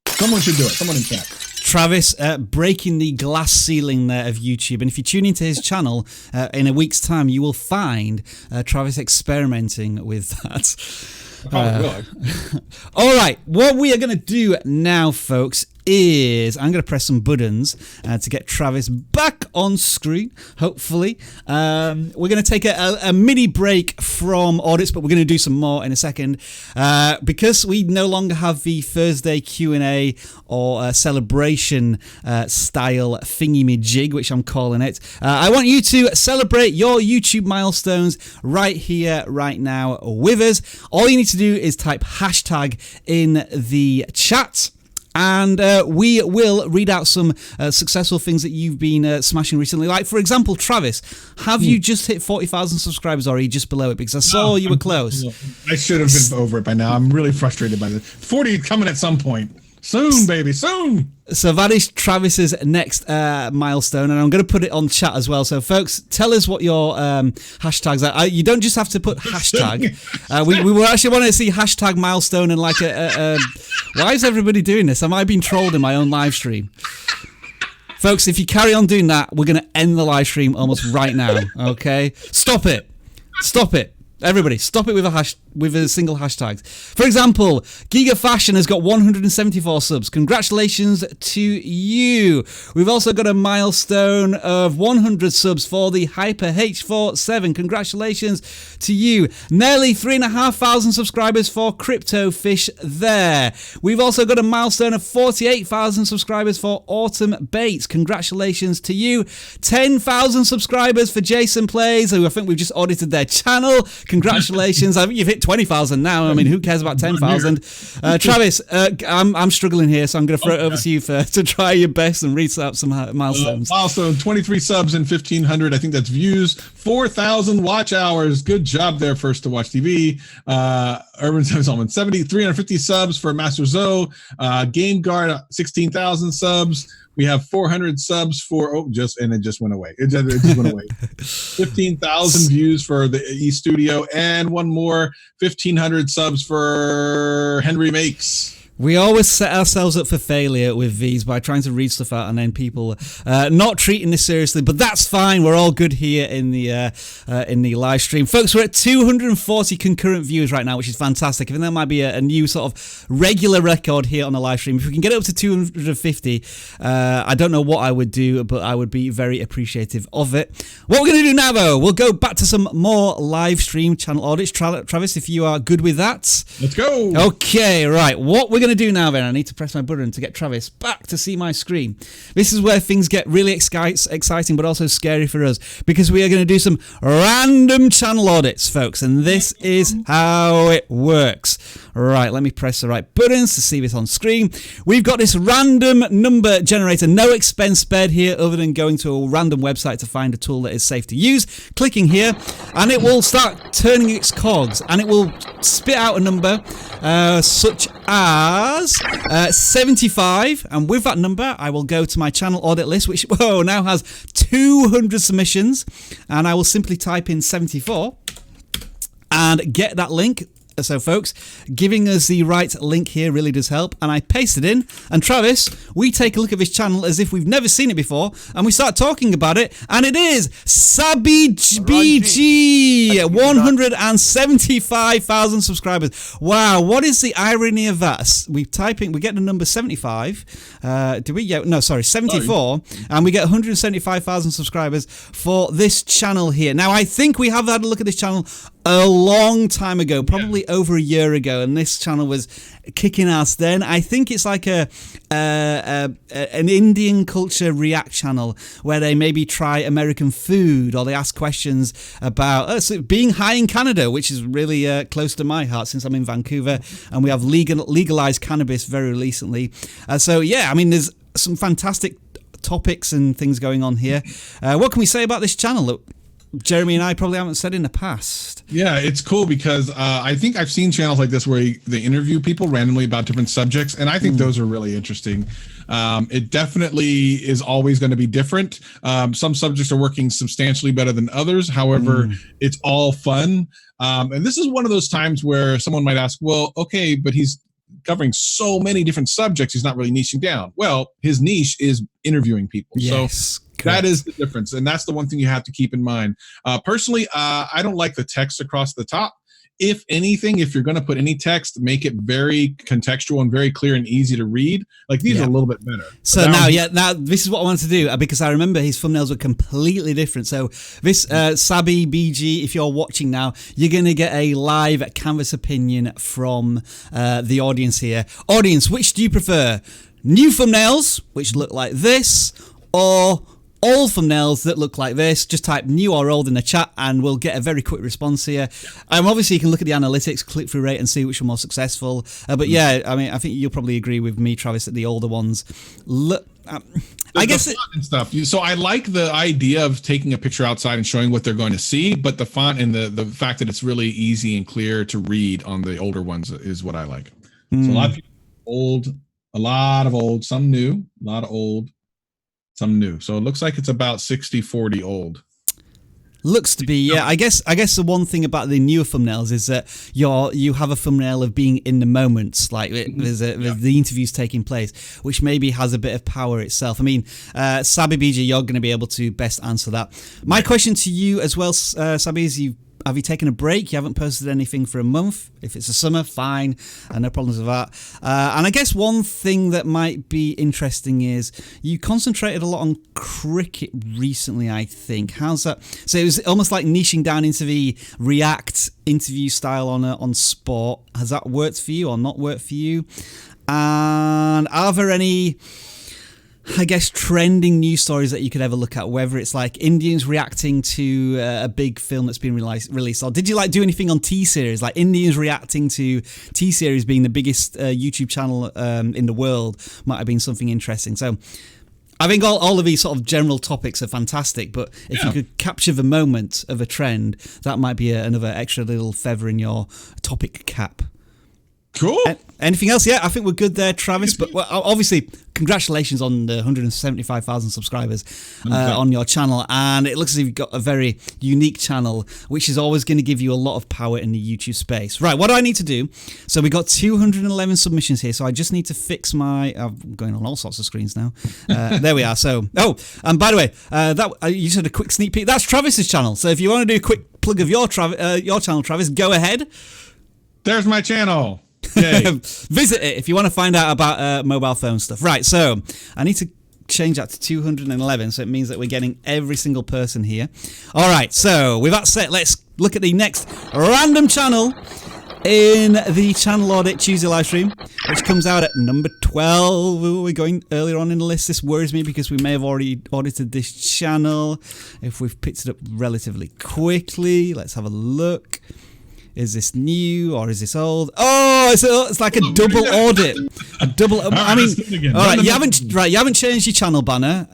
Someone should do it. Someone in chat. Travis breaking the glass ceiling there of YouTube. And if you tune into his channel in a week's time, you will find Travis experimenting with that. All right, what we are going to do now, folks, is I'm going to press some buttons to get Travis back on screen, hopefully. We're going to take a mini break from audits, but we're going to do some more in a second. Because we no longer have the Thursday Q&A or celebration style thingy-me-jig, which I'm calling it. I want you to celebrate your YouTube milestones right here, right now with us. All you need to do is type hashtag in the chat. And we will read out some successful things that you've been smashing recently. Like, for example, Travis, have you just hit 40,000 subscribers, or are you just below it? Because I saw you were close. I should have been over it by now. I'm really frustrated by this. 40 coming at some point. Soon, baby, soon. So that is Travis's next milestone, and I'm going to put it on chat as well. So, folks, tell us what your hashtags are. You don't just have to put hashtag. We actually want to see hashtag milestone and like a why is everybody doing this? Am I being trolled in my own live stream? Folks, if you carry on doing that, we're going to end the live stream almost right now, okay? Stop it. Stop it. Everybody, stop it with a single hashtag. For example, Giga Fashion has got 174 subs. Congratulations to you. We've also got a milestone of 100 subs for the Hyper H47. Congratulations to you. Nearly 3,500 subscribers for Crypto Fish there. We've also got a milestone of 48,000 subscribers for Autumn Bates. Congratulations to you. 10,000 subscribers for Jason Plays, who I think we've just audited their channel. Congratulations. I think you've hit 20,000 now. I mean, who cares about 10,000? Travis, I'm struggling here, so I'm going to throw it over to you first to try your best and read out some milestones. Milestone, 23 subs and 1,500. I think that's views. 4,000 watch hours. Good job there, First to Watch TV. Urban Solomon, 350 subs for Master Zoe. Game Guard, 16,000 subs. We have 400 subs for it just went away. It just went away. 15,000 views for the E Studio, and one more 1,500 subs for Henry Makes. We always set ourselves up for failure with these by trying to read stuff out and then people not treating this seriously, but that's fine. We're all good here in the live stream. Folks, we're at 240 concurrent viewers right now, which is fantastic. I think that might be a new sort of regular record here on the live stream. If we can get it up to 250, I don't know what I would do, but I would be very appreciative of it. What we're going to do now, though, we'll go back to some more live stream channel audits. Travis, if you are good with that. Let's go. Okay, right. What we're going to do now, then, I need to press my button to get Travis back to see my screen. This is where things get really exciting, but also scary for us, because we are going to do some random channel audits, folks, and this is how it works. Right, let me press the right buttons to see this on screen. We've got this random number generator, no expense spared here other than going to a random website to find a tool that is safe to use, clicking here, and it will start turning its cogs, and it will spit out a number such as 75, and with that number I will go to my channel audit list, which now has 200 submissions, and I will simply type in 74 and get that link. So, folks, giving us the right link here really does help. And I paste it in. And, Travis, we take a look at this channel as if we've never seen it before. And we start talking about it. And it is Sabby BG. 175,000 subscribers. Wow. What is the irony of that? We get the number 75. Do we? Yeah, no, sorry, 74. And we get 175,000 subscribers for this channel here. Now, I think we have had a look at this channel a long time ago, probably over a year ago, and this channel was kicking ass then. I think it's like an Indian culture react channel where they maybe try American food, or they ask questions about being high in Canada, which is really close to my heart since I'm in Vancouver, and we have legalized cannabis very recently. So yeah, I mean, there's some fantastic topics and things going on here. What can we say about this channel? Look, Jeremy and I probably haven't said in the past. Yeah, it's cool because I think I've seen channels like this where they interview people randomly about different subjects, and I think those are really interesting. It definitely is always going to be different. Some subjects are working substantially better than others. However, it's all fun. And this is one of those times where someone might ask, well, okay, but he's covering so many different subjects, he's not really niching down. Well, his niche is interviewing people. Yes, so correct. That is the difference. And that's the one thing you have to keep in mind. Personally, I don't like the text across the top. If anything, if you're going to put any text, make it very contextual and very clear and easy to read. Like these are a little bit better. So now this is what I want to do, because I remember his thumbnails were completely different. So this Sabby BG, if you're watching now, you're going to get a live canvas opinion from the audience here. Audience, which do you prefer? New thumbnails, which look like this, or old thumbnails that look like this? Just type new or old in the chat and we'll get a very quick response here. Obviously you can look at the analytics, click-through rate, and see which are more successful. But yeah, I mean, I think you'll probably agree with me, Travis, that the older ones look... I guess the font and stuff. So I like the idea of taking a picture outside and showing what they're going to see, but the font and the fact that it's really easy and clear to read on the older ones is what I like. So a lot of people old, a lot of old, some new, a lot of old, some new. So it looks like it's about 60-40 old. Looks to be, yeah. I guess the one thing about the newer thumbnails is that you have a thumbnail of being in the moment, like there's the interviews taking place, which maybe has a bit of power itself. I mean, Sabby BG, you're going to be able to best answer that. My question to you as well, Sabby, is have you taken a break? You haven't posted anything for a month. If it's a summer, fine. No problems with that. And I guess one thing that might be interesting is you concentrated a lot on cricket recently, I think. How's that? So it was almost like niching down into the React interview style on sport. Has that worked for you or not worked for you? And are there any, I guess, trending news stories that you could ever look at, whether it's like Indians reacting to a big film that's been released, or did you like do anything on T-Series, like Indians reacting to T-Series being the biggest YouTube channel in the world? Might have been something interesting. So I think all of these sort of general topics are fantastic, but if you could capture the moment of a trend, that might be another extra little feather in your topic cap. Cool. Anything else? Yeah, I think we're good there, Travis. But obviously, congratulations on the 175,000 subscribers on your channel. And it looks as if you've got a very unique channel, which is always going to give you a lot of power in the YouTube space. Right, what do I need to do? So we got 211 submissions here. So I just need to fix my... I'm going on all sorts of screens now. There we are. So, and by the way, you said a quick sneak peek. That's Travis's channel. So if you want to do a quick plug of your channel, Travis, go ahead. There's my channel. Visit it if you want to find out about mobile phone stuff. Right, so I need to change that to 211, so it means that we're getting every single person here. All right, so with that said, let's look at the next random channel in the Channel Audit Tuesday live stream, which comes out at number 12. We're going earlier on in the list. This worries me because we may have already audited this channel if we've picked it up relatively quickly. Let's have a look. Is this new or is this old? Oh, it's like a double audit. A double. I mean, all right. You haven't changed your channel banner.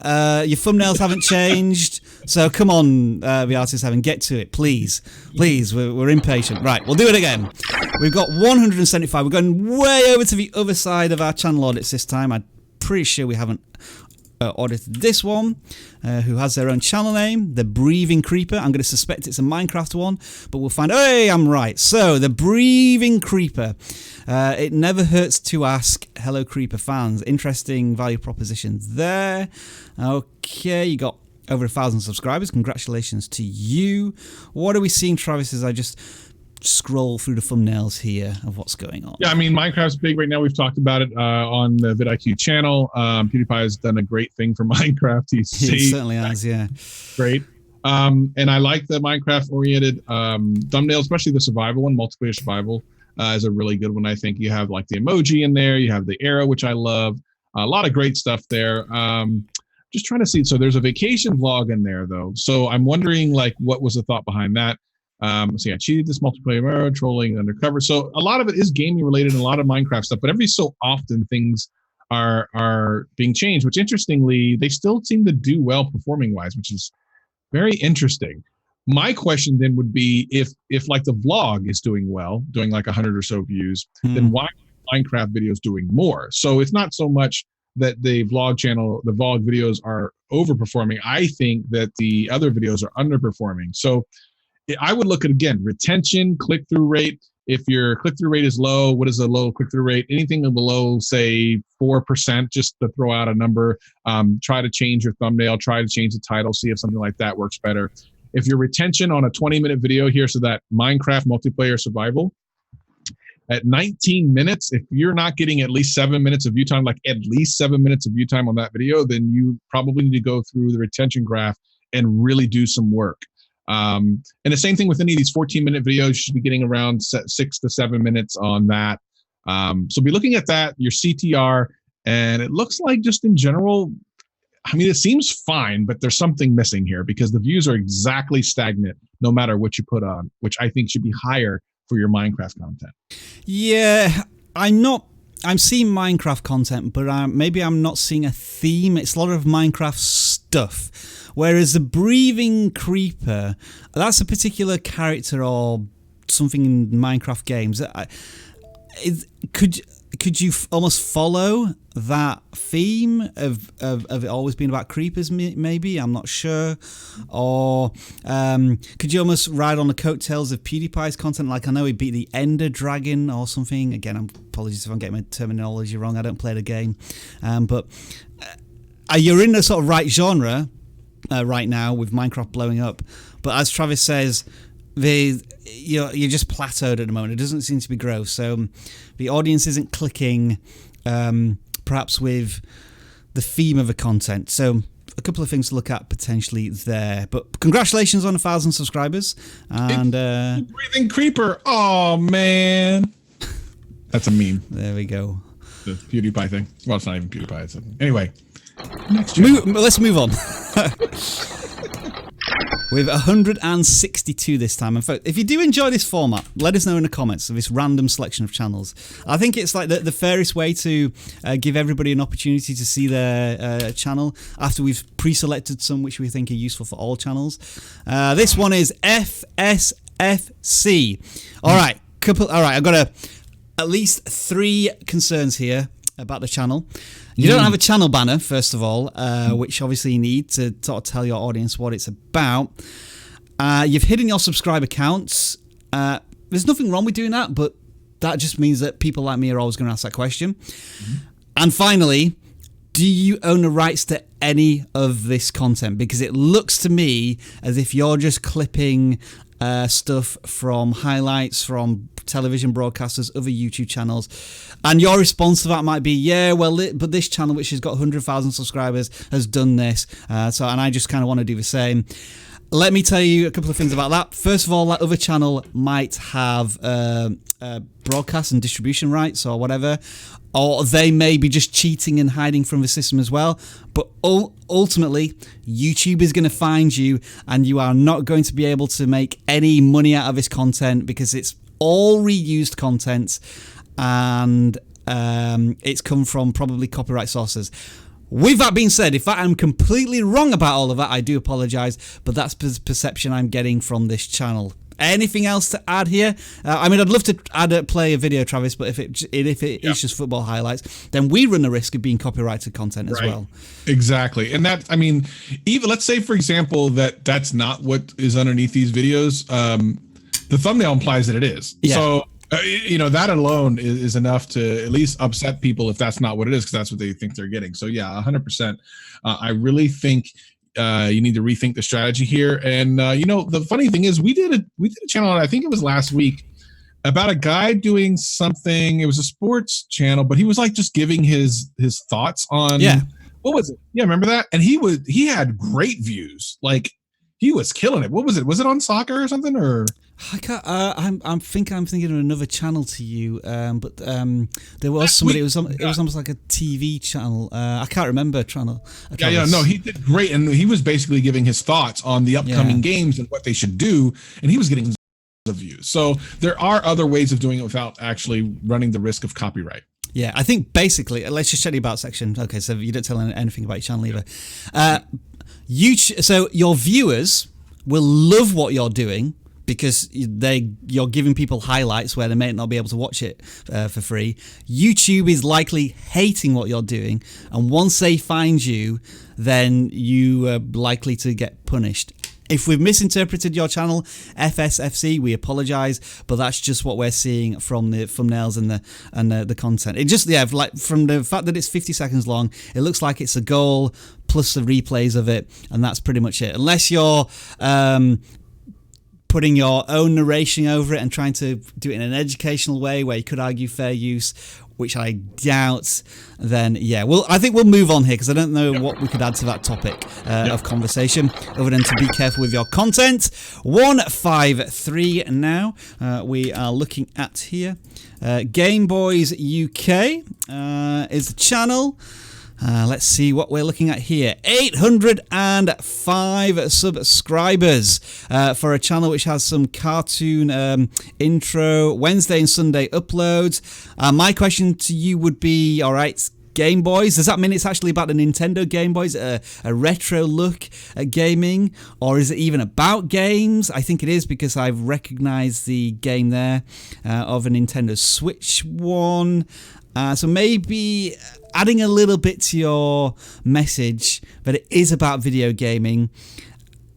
Your thumbnails haven't changed. So come on, the artists haven't get to it, please. We're impatient. Right, we'll do it again. We've got 175. We're going way over to the other side of our channel audits this time. I'm pretty sure we haven't audited this one, who has their own channel name, The Breathing Creeper. I'm going to suspect it's a Minecraft one, but we'll find... Hey, I'm right. So, The Breathing Creeper. It never hurts to ask. Hello, Creeper fans. Interesting value proposition there. Okay, you got over 1,000 subscribers. Congratulations to you. What are we seeing, Travis, as I just scroll through the thumbnails here of what's going on? Yeah, I mean, Minecraft's big right now. We've talked about it on the vidIQ channel. PewDiePie has done a great thing for Minecraft. He certainly has, yeah. Great. And I like the Minecraft-oriented thumbnail, especially the survival one, multiplayer survival is a really good one. I think you have like the emoji in there. You have the arrow, which I love. A lot of great stuff there. Just trying to see. So there's a vacation vlog in there, though. So I'm wondering, like, what was the thought behind that? So yeah, cheated this multiplayer mode, trolling undercover. So a lot of it is gaming related and a lot of Minecraft stuff, but every so often things are being changed, which interestingly, they still seem to do well performing wise, which is very interesting. My question then would be if like the vlog is doing well, doing like 100 or so views, then why are Minecraft videos doing more? So it's not so much that the vlog videos are overperforming. I think that the other videos are underperforming. So I would look at, again, retention, click-through rate. If your click-through rate is low, what is a low click-through rate? Anything below, say, 4%, just to throw out a number. Try to change your thumbnail, try to change the title, see if something like that works better. If your retention on a 20-minute video here, so that Minecraft multiplayer survival, at 19 minutes, if you're not getting at least 7 minutes of view time, like at least 7 minutes of view time on that video, then you probably need to go through the retention graph and really do some work. And the same thing with any of these 14-minute videos, you should be getting around 6 to 7 minutes on that. So be looking at that, your CTR, and it looks like just in general, I mean, it seems fine, but there's something missing here because the views are exactly stagnant no matter what you put on, which I think should be higher for your Minecraft content. Yeah, I'm seeing Minecraft content, but maybe I'm not seeing a theme. It's a lot of Minecraft stuff. Whereas the breathing creeper, that's a particular character or something in Minecraft games. Could you almost follow that theme of it always being about creepers, maybe? I'm not sure. Or could you almost ride on the coattails of PewDiePie's content? Like, I know he beat the Ender Dragon or something. Again, apologies if I'm getting my terminology wrong. I don't play the game. But you're in the sort of right genre right now with Minecraft blowing up. But as Travis says, you're just plateaued at the moment. It doesn't seem to be growth. So the audience isn't clicking, perhaps with the theme of the content. So a couple of things to look at potentially there. But congratulations on 1,000 subscribers. And breathing creeper. Oh man, that's a meme. There we go. The PewDiePie thing. Well, it's not even PewDiePie. Anyway, let's move on. With 162 this time. And folks, if you do enjoy this format, let us know in the comments of this random selection of channels. I think it's like the fairest way to give everybody an opportunity to see their channel after we've pre-selected some which we think are useful for all channels. This one is FSFC. All right, I've got at least 3 concerns here about the channel. You don't have a channel banner, first of all, which obviously you need to sort of tell your audience what it's about. You've hidden your subscriber counts. There's nothing wrong with doing that, but that just means that people like me are always going to ask that question. And finally, do you own the rights to any of this content? Because it looks to me as if you're just clipping stuff from highlights from television broadcasters, other YouTube channels, and your response to that might be, yeah, well, but this channel, which has got 100,000 subscribers, has done this, and I just kind of want to do the same. Let me tell you a couple of things about that. First of all, that other channel might have broadcast and distribution rights or whatever, or they may be just cheating and hiding from the system as well. But ultimately, YouTube is going to find you, and you are not going to be able to make any money out of this content because it's all reused content, and it's come from probably copyright sources. With that being said, if I'm completely wrong about all of that, I do apologise, but that's the perception I'm getting from this channel. Anything else to add here? I mean, I'd love to play a video, Travis, but if it is just football highlights, then we run the risk of being copyrighted content as well. Exactly. And that, I mean, even let's say, for example, that's not what is underneath these videos. The thumbnail implies that it is. Yeah. So, that alone is enough to at least upset people if that's not what it is, because that's what they think they're getting. So yeah, 100%. I really think you need to rethink the strategy here. And the funny thing is, we did a channel, I think it was last week, about a guy doing something. It was a sports channel, but he was like just giving his thoughts on what was it? Yeah, remember that? And he had great views. Like, he was killing it. What was it? Was it on soccer or something? Or I can't. I'm thinking of another channel to you. But there was somebody. It was almost like a TV channel. I can't remember channel. No, he did great, and he was basically giving his thoughts on the upcoming games and what they should do, and he was getting of views. So there are other ways of doing it without actually running the risk of copyright. Yeah, I think basically, let's just check the about section. Okay, so you don't tell anything about your channel either. YouTube, so your viewers will love what you're doing because you're giving people highlights where they may not be able to watch it for free. YouTube is likely hating what you're doing, and once they find you, then you are likely to get punished. If we've misinterpreted your channel, FSFC, we apologise, but that's just what we're seeing from the thumbnails and the content. It just, like from the fact that it's 50 seconds long, it looks like it's a goal plus the replays of it, and that's pretty much it. Unless you're putting your own narration over it and trying to do it in an educational way where you could argue fair use, which I doubt, then yeah. Well, I think we'll move on here because I don't know what we could add to that topic of conversation other than to be careful with your content. 153 now we are looking at here. Gameboys UK is the channel. Let's see what we're looking at here. 805 subscribers for a channel which has some cartoon intro, Wednesday and Sunday uploads. My question to you would be, all right, Game Boys, does that mean it's actually about the Nintendo Game Boys, a retro look at gaming, or is it even about games? I think it is because I've recognized the game there of a Nintendo Switch one. So maybe adding a little bit to your message that it is about video gaming.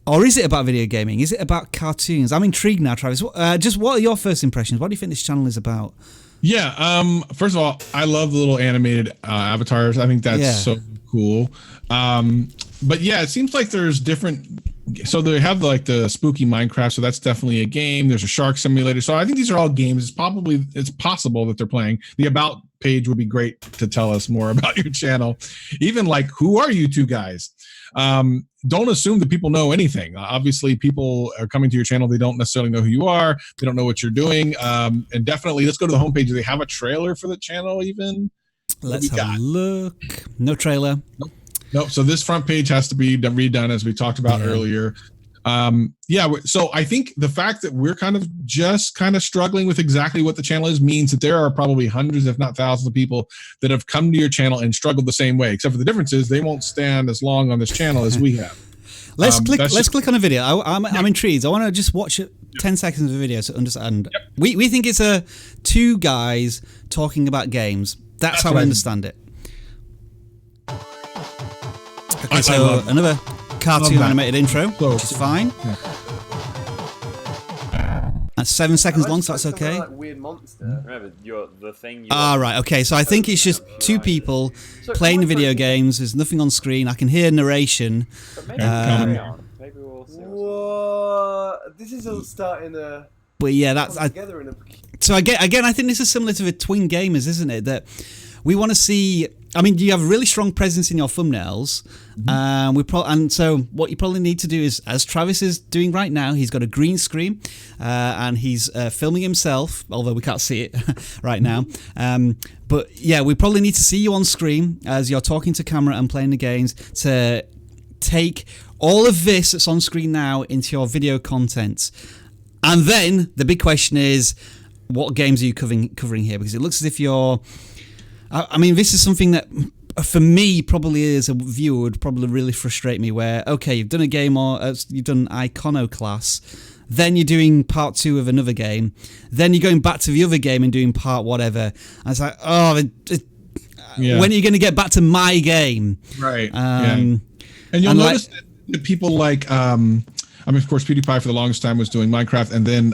Or is it about video gaming? Is it about cartoons? I'm intrigued now, Travis. Just what are your first impressions? What do you think this channel is about? Yeah, first of all, I love the little animated avatars. I think that's so cool. But yeah, it seems like there's different. So they have like the spooky Minecraft, so that's definitely a game. There's a shark simulator. So I think these are all games. It's possible that they're playing. The about page would be great to tell us more about your channel. Even like, who are you two guys? Don't assume that people know anything. Obviously, people are coming to your channel. They don't necessarily know who you are. They don't know what you're doing. And definitely, let's go to the homepage. Do they have a trailer for the channel even? Let's have a look. No trailer. Nope. So this front page has to be redone, as we talked about earlier. So I think the fact that we're kind of struggling with exactly what the channel is means that there are probably hundreds, if not thousands of people that have come to your channel and struggled the same way, except for the difference is they won't stand as long on this channel as we have. Let's click on a video. I'm intrigued. I want to just watch 10 seconds of a video to understand. We think it's two guys talking about games. That's how I understand it. Okay, so another cartoon animated intro, which is fine. That's 7 seconds long, so that's okay. Like weird monster. Right, okay, so I think it's just two people playing video games. There's nothing on screen. I can hear narration. Maybe we'll see. What? This is all starting to. But yeah, that's. So again, I think this is similar to the Twin Gamers, isn't it? That we want to see. I mean, you have a really strong presence in your thumbnails, and so what you probably need to do is, as Travis is doing right now, he's got a green screen, and he's filming himself, although we can't see it right now. But yeah, we probably need to see you on screen as you're talking to camera and playing the games to take all of this that's on screen now into your video content. And then the big question is, what games are you covering here? Because it looks as if you're... I mean, this is something that, for me, probably as a viewer, would probably really frustrate me, where, okay, you've done a game or you've done Iconoclast, then you're doing part 2 of another game, then you're going back to the other game and doing part whatever. And it's like, when are you going to get back to my game? Right. And you'll notice that people like... I mean, of course, PewDiePie for the longest time was doing Minecraft, and then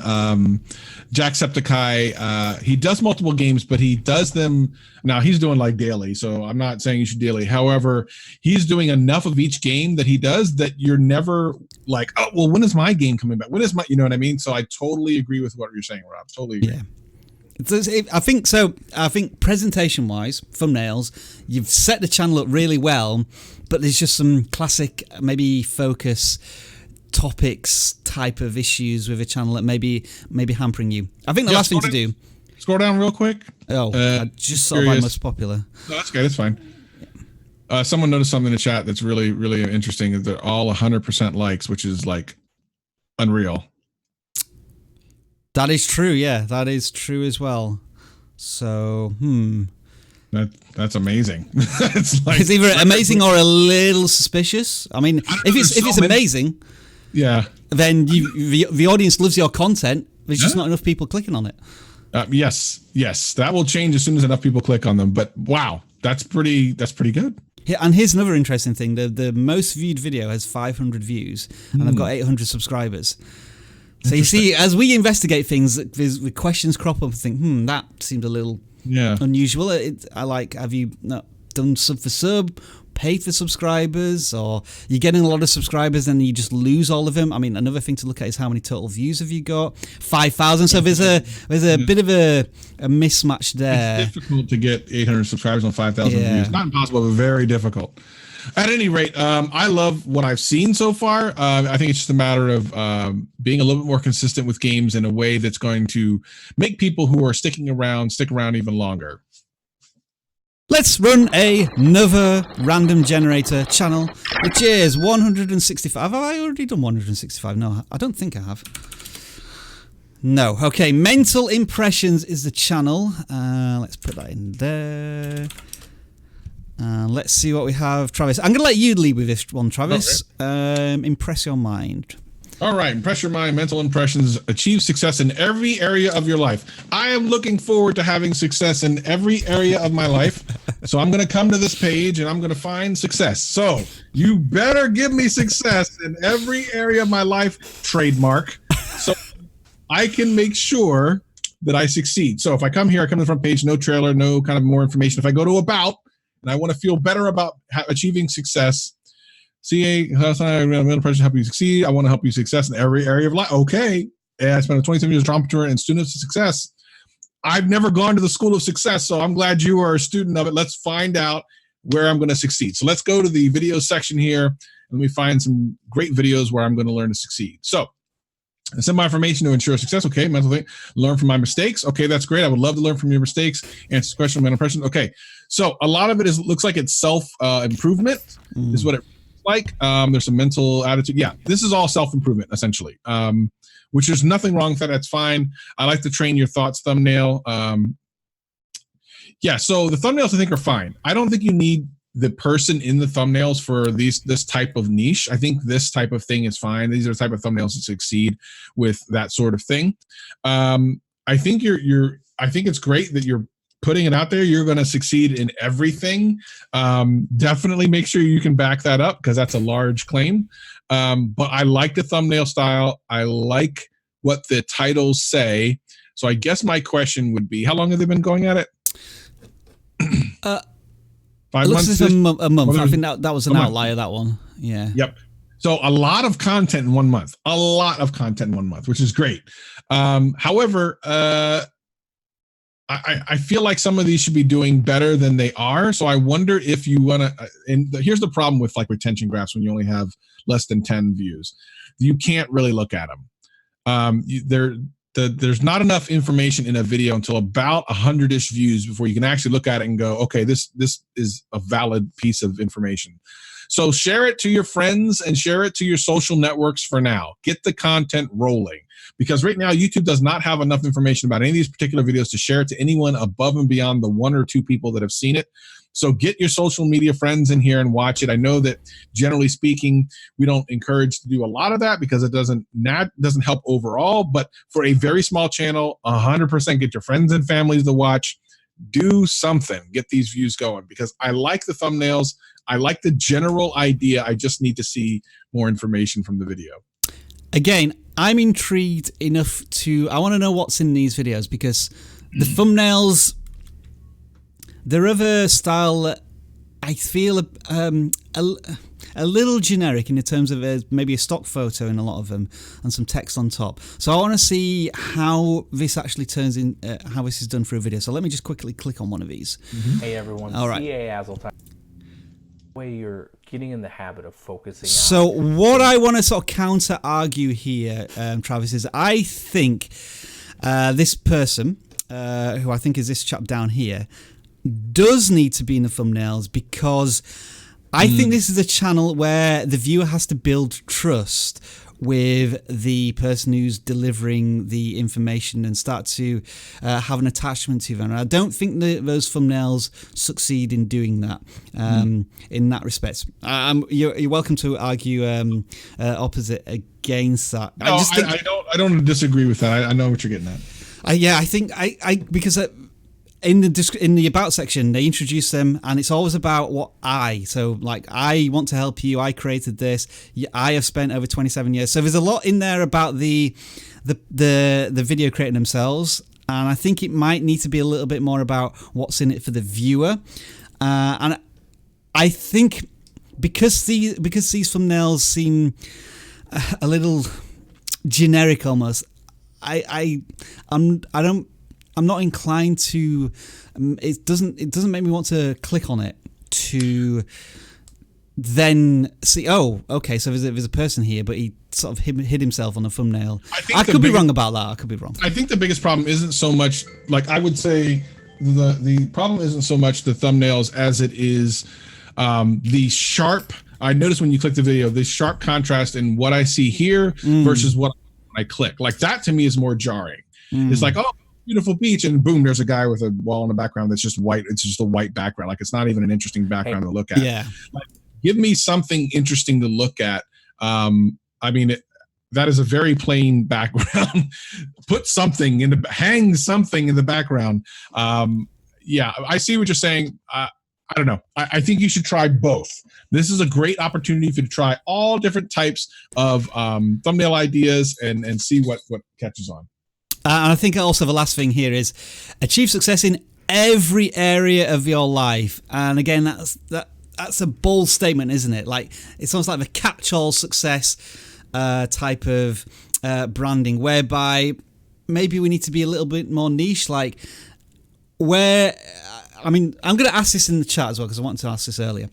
Jacksepticeye, he does multiple games, but he does them, now he's doing like daily, so I'm not saying you should daily. However, he's doing enough of each game that he does that you're never like, oh, well, when is my game coming back? When is my, you know what I mean? So I totally agree with what you're saying, Rob. Totally agree. Yeah. I think presentation-wise, thumbnails, you've set the channel up really well, but there's just some classic, maybe focus topics type of issues with a channel that maybe hampering you. I think the last thing to do. Scroll down real quick. I just saw by most popular. No, that's okay. That's fine. Someone noticed something in the chat that's really, really interesting. They're all 100% likes, which is like unreal. That is true. Yeah, that is true as well. So, That's amazing. It's either amazing or a little suspicious. I mean, if it's amazing. Yeah. then the audience loves your content. There's just not enough people clicking on it. Yes, that will change as soon as enough people click on them. But wow, that's pretty good. Yeah, and here's another interesting thing: the most viewed video has 500 views, and I've got 800 subscribers. So you see, as we investigate things, the questions crop up and think, that seems a little unusual. Have you not done sub for sub? Pay for subscribers, or you're getting a lot of subscribers and you just lose all of them? I mean, another thing to look at is how many total views have you got? 5,000. So there's a bit of a mismatch there. It's difficult to get 800 subscribers on 5,000 views. Not impossible, but very difficult. At any rate, I love what I've seen so far. I think it's just a matter of being a little bit more consistent with games in a way that's going to make people who are stick around even longer. Let's run another random generator channel, which is 165. Have I already done 165? No, I don't think I have. No. Okay, Mental Impressions is the channel. Let's put that in there. Let's see what we have. Travis, I'm going to let you lead with this one, Travis. Okay. Impress your mind. All right, impress your mind, mental impressions, achieve success in every area of your life. I am looking forward to having success in every area of my life. So I'm going to come to this page and I'm going to find success. So you better give me success in every area of my life, trademark, so I can make sure that I succeed. So if I come here, I come to the front page, no trailer, no kind of more information. If I go to about, and I want to feel better about achieving success, CA, mental pressure, help you succeed. I want to help you success in every area of life. Okay. And I spent 27 years as an entrepreneur and student of success. I've never gone to the school of success, so I'm glad you are a student of it. Let's find out where I'm going to succeed. So let's go to the video section here, and let me find some great videos where I'm going to learn to succeed. So send my information to ensure success. Okay, mental thing. Learn from my mistakes. Okay, that's great. I would love to learn from your mistakes. Answer question, mental impression. Okay, so a lot of it looks like it's self improvement. Is what it like. There's some mental attitude. Yeah, this is all self-improvement essentially, which there's nothing wrong with that. That's fine. I like the train your thoughts thumbnail. Yeah, so the thumbnails I think are fine. I don't think you need the person in the thumbnails for this type of niche. I think this type of thing is fine. These are the type of thumbnails that succeed with that sort of thing. I think I think it's great that you're putting it out there. You're going to succeed in everything. Definitely make sure you can back that up, because that's a large claim. But I like the thumbnail style. I like what the titles say. So I guess my question would be, how long have they been going at it? 5 months? A month. I think that was an outlier, that one. Yeah. Yep. So a lot of content in 1 month. A lot of content in 1 month, which is great. However, I feel like some of these should be doing better than they are. So I wonder if you want to, and here's the problem with like retention graphs when you only have less than 10 views. You can't really look at them. There's not enough information in a video until about 100-ish views before you can actually look at it and go, okay, this is a valid piece of information. So share it to your friends and share it to your social networks for now. Get the content rolling. Because right now, YouTube does not have enough information about any of these particular videos to share it to anyone above and beyond the 1 or 2 people that have seen it. So get your social media friends in here and watch it. I know that generally speaking, we don't encourage to do a lot of that because it doesn't help overall. But for a very small channel, 100% get your friends and families to watch. Do something. Get these views going, because I like the thumbnails. I like the general idea. I just need to see more information from the video. Again, I'm intrigued enough I want to know what's in these videos, because the thumbnails, they're of a style I feel a little generic in the terms of maybe a stock photo in a lot of them and some text on top. So I want to see how this actually turns in, how this is done for a video. So let me just quickly click on one of these. Hey everyone, all right. CA Azeltine. Way you're getting in the habit of focusing so what I want to sort of counter argue here, Travis, is I think this person, who I think is this chap down here, does need to be in the thumbnails, because I think this is a channel where the viewer has to build trust with the person who's delivering the information and start to have an attachment to them. And I don't think those thumbnails succeed in doing that, in that respect. You're welcome to argue opposite against that. No, I don't disagree with that. I know what you're getting at. I think because in the about section they introduce them, and it's always about what so like, I want to help you, I created this, I have spent over 27 years. So there's a lot in there about the video creating themselves, and I think it might need to be a little bit more about what's in it for the viewer. And I think because these thumbnails seem a little generic almost, I'm not inclined to. It doesn't make me want to click on it to then see. Oh, okay. So there's a person here, but he sort of hid himself on the thumbnail. I could be wrong about that. I could be wrong. I think the biggest problem isn't so much, like, I would say the problem isn't so much the thumbnails as it is the sharp. I noticed when you click the video, the sharp contrast in what I see here versus what I click. Like, that to me is more jarring. It's like, oh, beautiful beach, and boom, there's a guy with a wall in the background that's just white. It's just a white background. Like, it's not even an interesting background to look at. Yeah. Like, give me something interesting to look at. I mean, that is a very plain background. Put something hang something in the background. Yeah, I see what you're saying. I don't know. I think you should try both. This is a great opportunity for you to try all different types of thumbnail ideas and see what catches on. And I think also the last thing here is achieve success in every area of your life. And again, that's a bold statement, isn't it? Like, it's almost like the catch-all success type of branding, whereby maybe we need to be a little bit more niche. Like, I'm going to ask this in the chat as well, because I wanted to ask this earlier.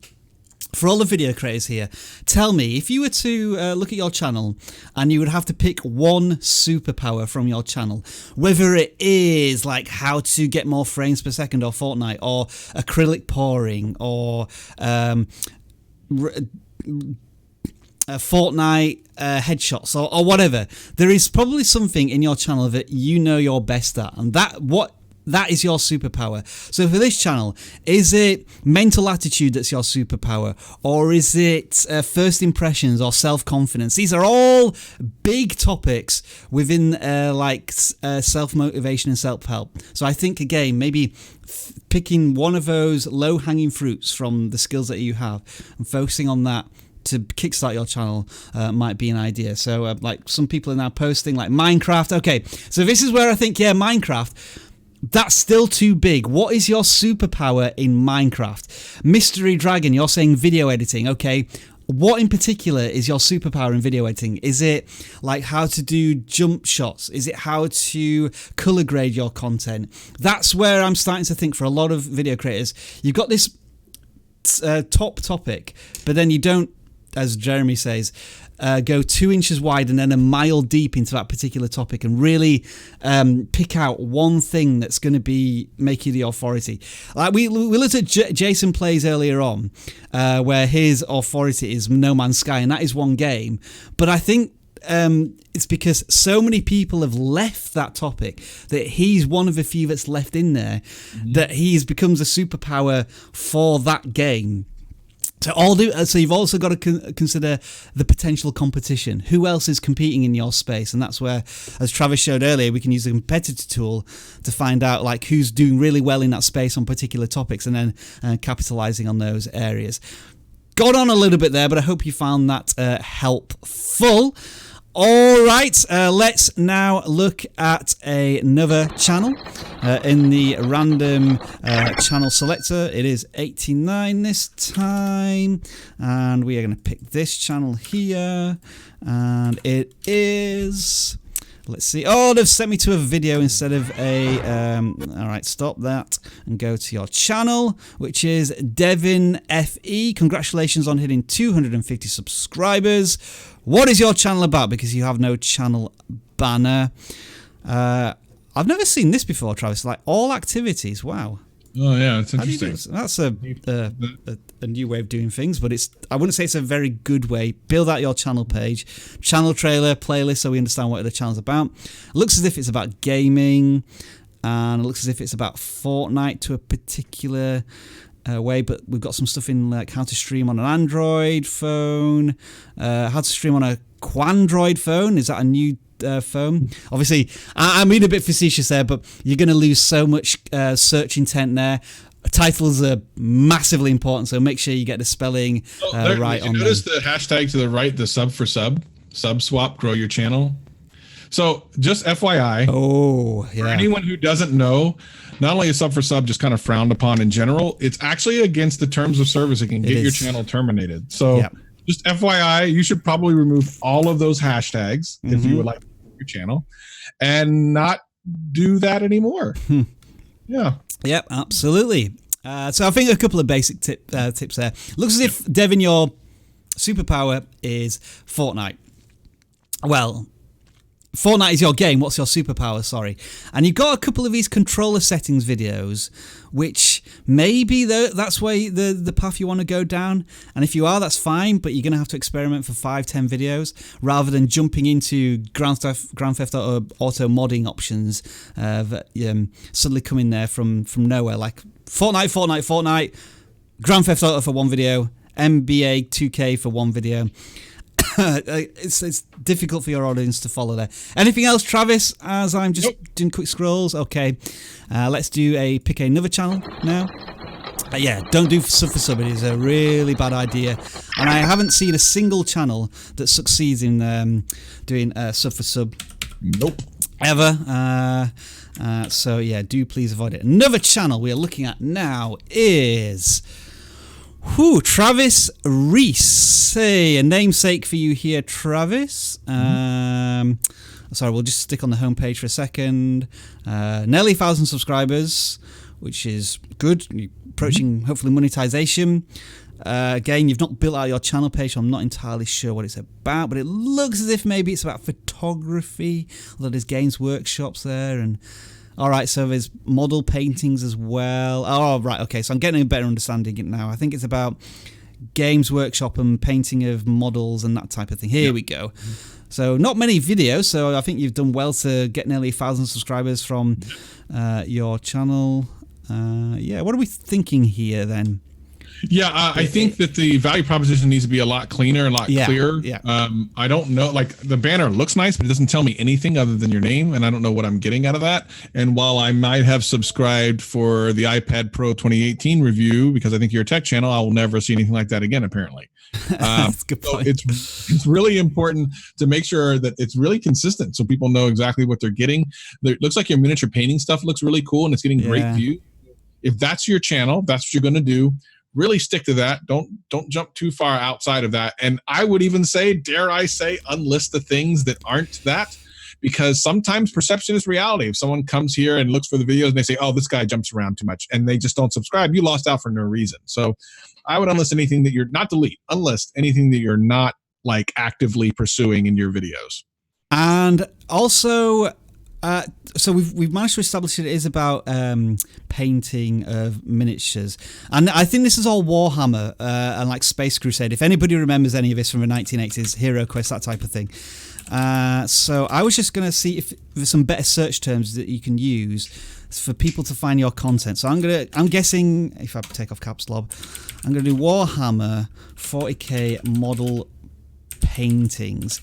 For all the video creators here, tell me, if you were to look at your channel and you would have to pick one superpower from your channel, whether it is like how to get more frames per second or Fortnite, or acrylic pouring, or Fortnite headshots, or whatever, there is probably something in your channel that you know you're best at, and that is your superpower. So for this channel, is it mental attitude that's your superpower? Or is it first impressions or self-confidence? These are all big topics within self-motivation and self-help. So I think, again, maybe picking one of those low-hanging fruits from the skills that you have and focusing on that to kickstart your channel might be an idea. So like, some people are now posting like Minecraft. Okay, so this is where I think, Minecraft, that's still too big. What is your superpower in Minecraft? Mystery Dragon, you're saying video editing. Okay, what in particular is your superpower in video editing? Is it like how to do jump shots? Is it how to color grade your content? That's where I'm starting to think, for a lot of video creators, you've got this top topic, but then you don't, as Jeremy says, go 2 inches wide and then a mile deep into that particular topic, and really pick out one thing that's going to make you the authority. Like we looked at Jason Plays earlier on, where his authority is No Man's Sky, and that is one game. But I think it's because so many people have left that topic that he's one of the few that's left in there, that he becomes a superpower for that game. So you've also got to consider the potential competition. Who else is competing in your space? And that's where, as Travis showed earlier, we can use the competitor tool to find out like who's doing really well in that space on particular topics, and then capitalizing on those areas. Got on a little bit there, but I hope you found that helpful. All right, let's now look at another channel in the random channel selector. It is 89 this time, and we are going to pick this channel here, and it is... Let's see. Oh, they've sent me to a video instead of a... all right, stop that and go to your channel, which is Devin FE. Congratulations on hitting 250 subscribers. What is your channel about? Because you have no channel banner. I've never seen this before, Travis. Like, all activities. Wow. Oh, yeah, it's interesting. That's a new way of doing things, but I wouldn't say it's a very good way. Build out your channel page, channel trailer, playlist, so we understand what the channel's about. It looks as if it's about gaming, and it looks as if it's about Fortnite to a particular way, but we've got some stuff in like how to stream on an Android phone, how to stream on a Quandroid phone. Is that a new phone? Obviously, I mean a bit facetious there, but you're going to lose so much search intent there. Titles are massively important, so make sure you get the spelling right on them. Notice the hashtag to the right, the sub for sub swap, grow your channel. So just FYI, for anyone who doesn't know, not only is sub for sub just kind of frowned upon in general, it's actually against the terms of service. It can get your channel terminated. So just FYI, you should probably remove all of those hashtags if you would like to grow your channel and not do that anymore. Yeah. Yep, absolutely. So I think a couple of basic tips there. Looks as if, Devin, your superpower is Fortnite. Well, Fortnite is your game. What's your superpower? Sorry. And you've got a couple of these controller settings videos, which maybe that's where the path you want to go down. And if you are, that's fine, but you're going to have to experiment for 5-10 videos rather than jumping into Grand Theft Auto modding options that suddenly come in there from nowhere. Like Fortnite, Grand Theft Auto for one video, NBA 2K for one video. It's difficult for your audience to follow there. Anything else, Travis, as I'm just doing quick scrolls? Okay, let's pick another channel now. Don't do sub for sub. It is a really bad idea, and I haven't seen a single channel that succeeds in doing sub for sub. Nope. Ever. So do please avoid it. Another channel we are looking at now is Travis Reese. Hey, a namesake for you here, Travis. Sorry, we'll just stick on the homepage for a second. Nearly 1,000 subscribers, which is good. You're approaching, hopefully, monetization. Again, you've not built out your channel page, so I'm not entirely sure what it's about, but it looks as if maybe it's about photography, although there's games workshops there, and all right, so there's model paintings as well. Oh, right, okay, so I'm getting a better understanding now. I think it's about games workshop and painting of models and that type of thing. Here we go. So not many videos, so I think you've done well to get nearly 1,000 subscribers from your channel. What are we thinking here then? I think that the value proposition needs to be a lot cleaner, a lot clearer. I don't know, like the banner looks nice, but it doesn't tell me anything other than your name, and I don't know what I'm getting out of that. And while I might have subscribed for the iPad Pro 2018 review because I think you're a tech channel, I will never see anything like that again, apparently. That's a good point. So it's really important to make sure that it's really consistent so people know exactly what they're getting. It looks like your miniature painting stuff looks really cool and it's getting great views. If that's your channel, that's what you're going to do. Really stick to that. Don't jump too far outside of that. And I would even say, dare I say, unlist the things that aren't that, because sometimes perception is reality. If someone comes here and looks for the videos and they say, oh, this guy jumps around too much, and they just don't subscribe, you lost out for no reason. So I would unlist anything that you're not unlist anything that you're not like actively pursuing in your videos. And also, so we've managed to establish that it is about painting of miniatures, and I think this is all Warhammer and like Space Crusade. If anybody remembers any of this from the 1980s, Hero Quest, that type of thing. So I was just going to see if there's some better search terms that you can use for people to find your content. So I'm guessing, if I take off caps lock, I'm going to do Warhammer 40k model paintings,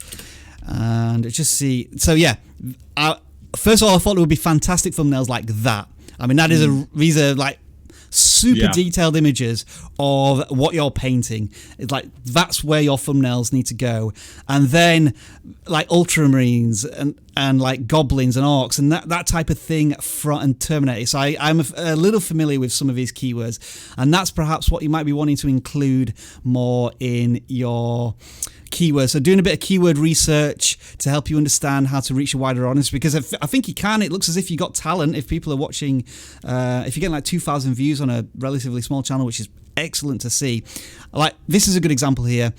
and just see. So first of all, I thought it would be fantastic thumbnails like that. I mean, these are like super detailed images of what you're painting. It's like that's where your thumbnails need to go. And then like ultramarines and like goblins and orcs and that type of thing and Terminator. So I'm a little familiar with some of these keywords, and that's perhaps what you might be wanting to include more in your keywords. So doing a bit of keyword research to help you understand how to reach a wider audience, because I think you can. It looks as if you got talent if people are watching. If you're getting like 2,000 views on a relatively small channel, which is excellent to see. Like this is a good example here.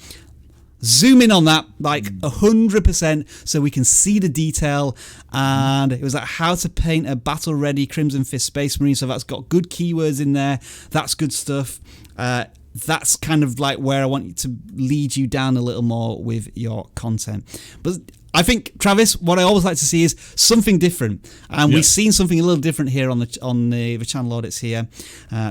Zoom in on that like 100% so we can see the detail. And it was like how to paint a battle ready Crimson Fist Space Marine. So that's got good keywords in there. That's good stuff. that's kind of like where I want you to lead you down a little more with your content. But I think, Travis, what I always like to see is something different, and we've seen something a little different here on the channel audits here.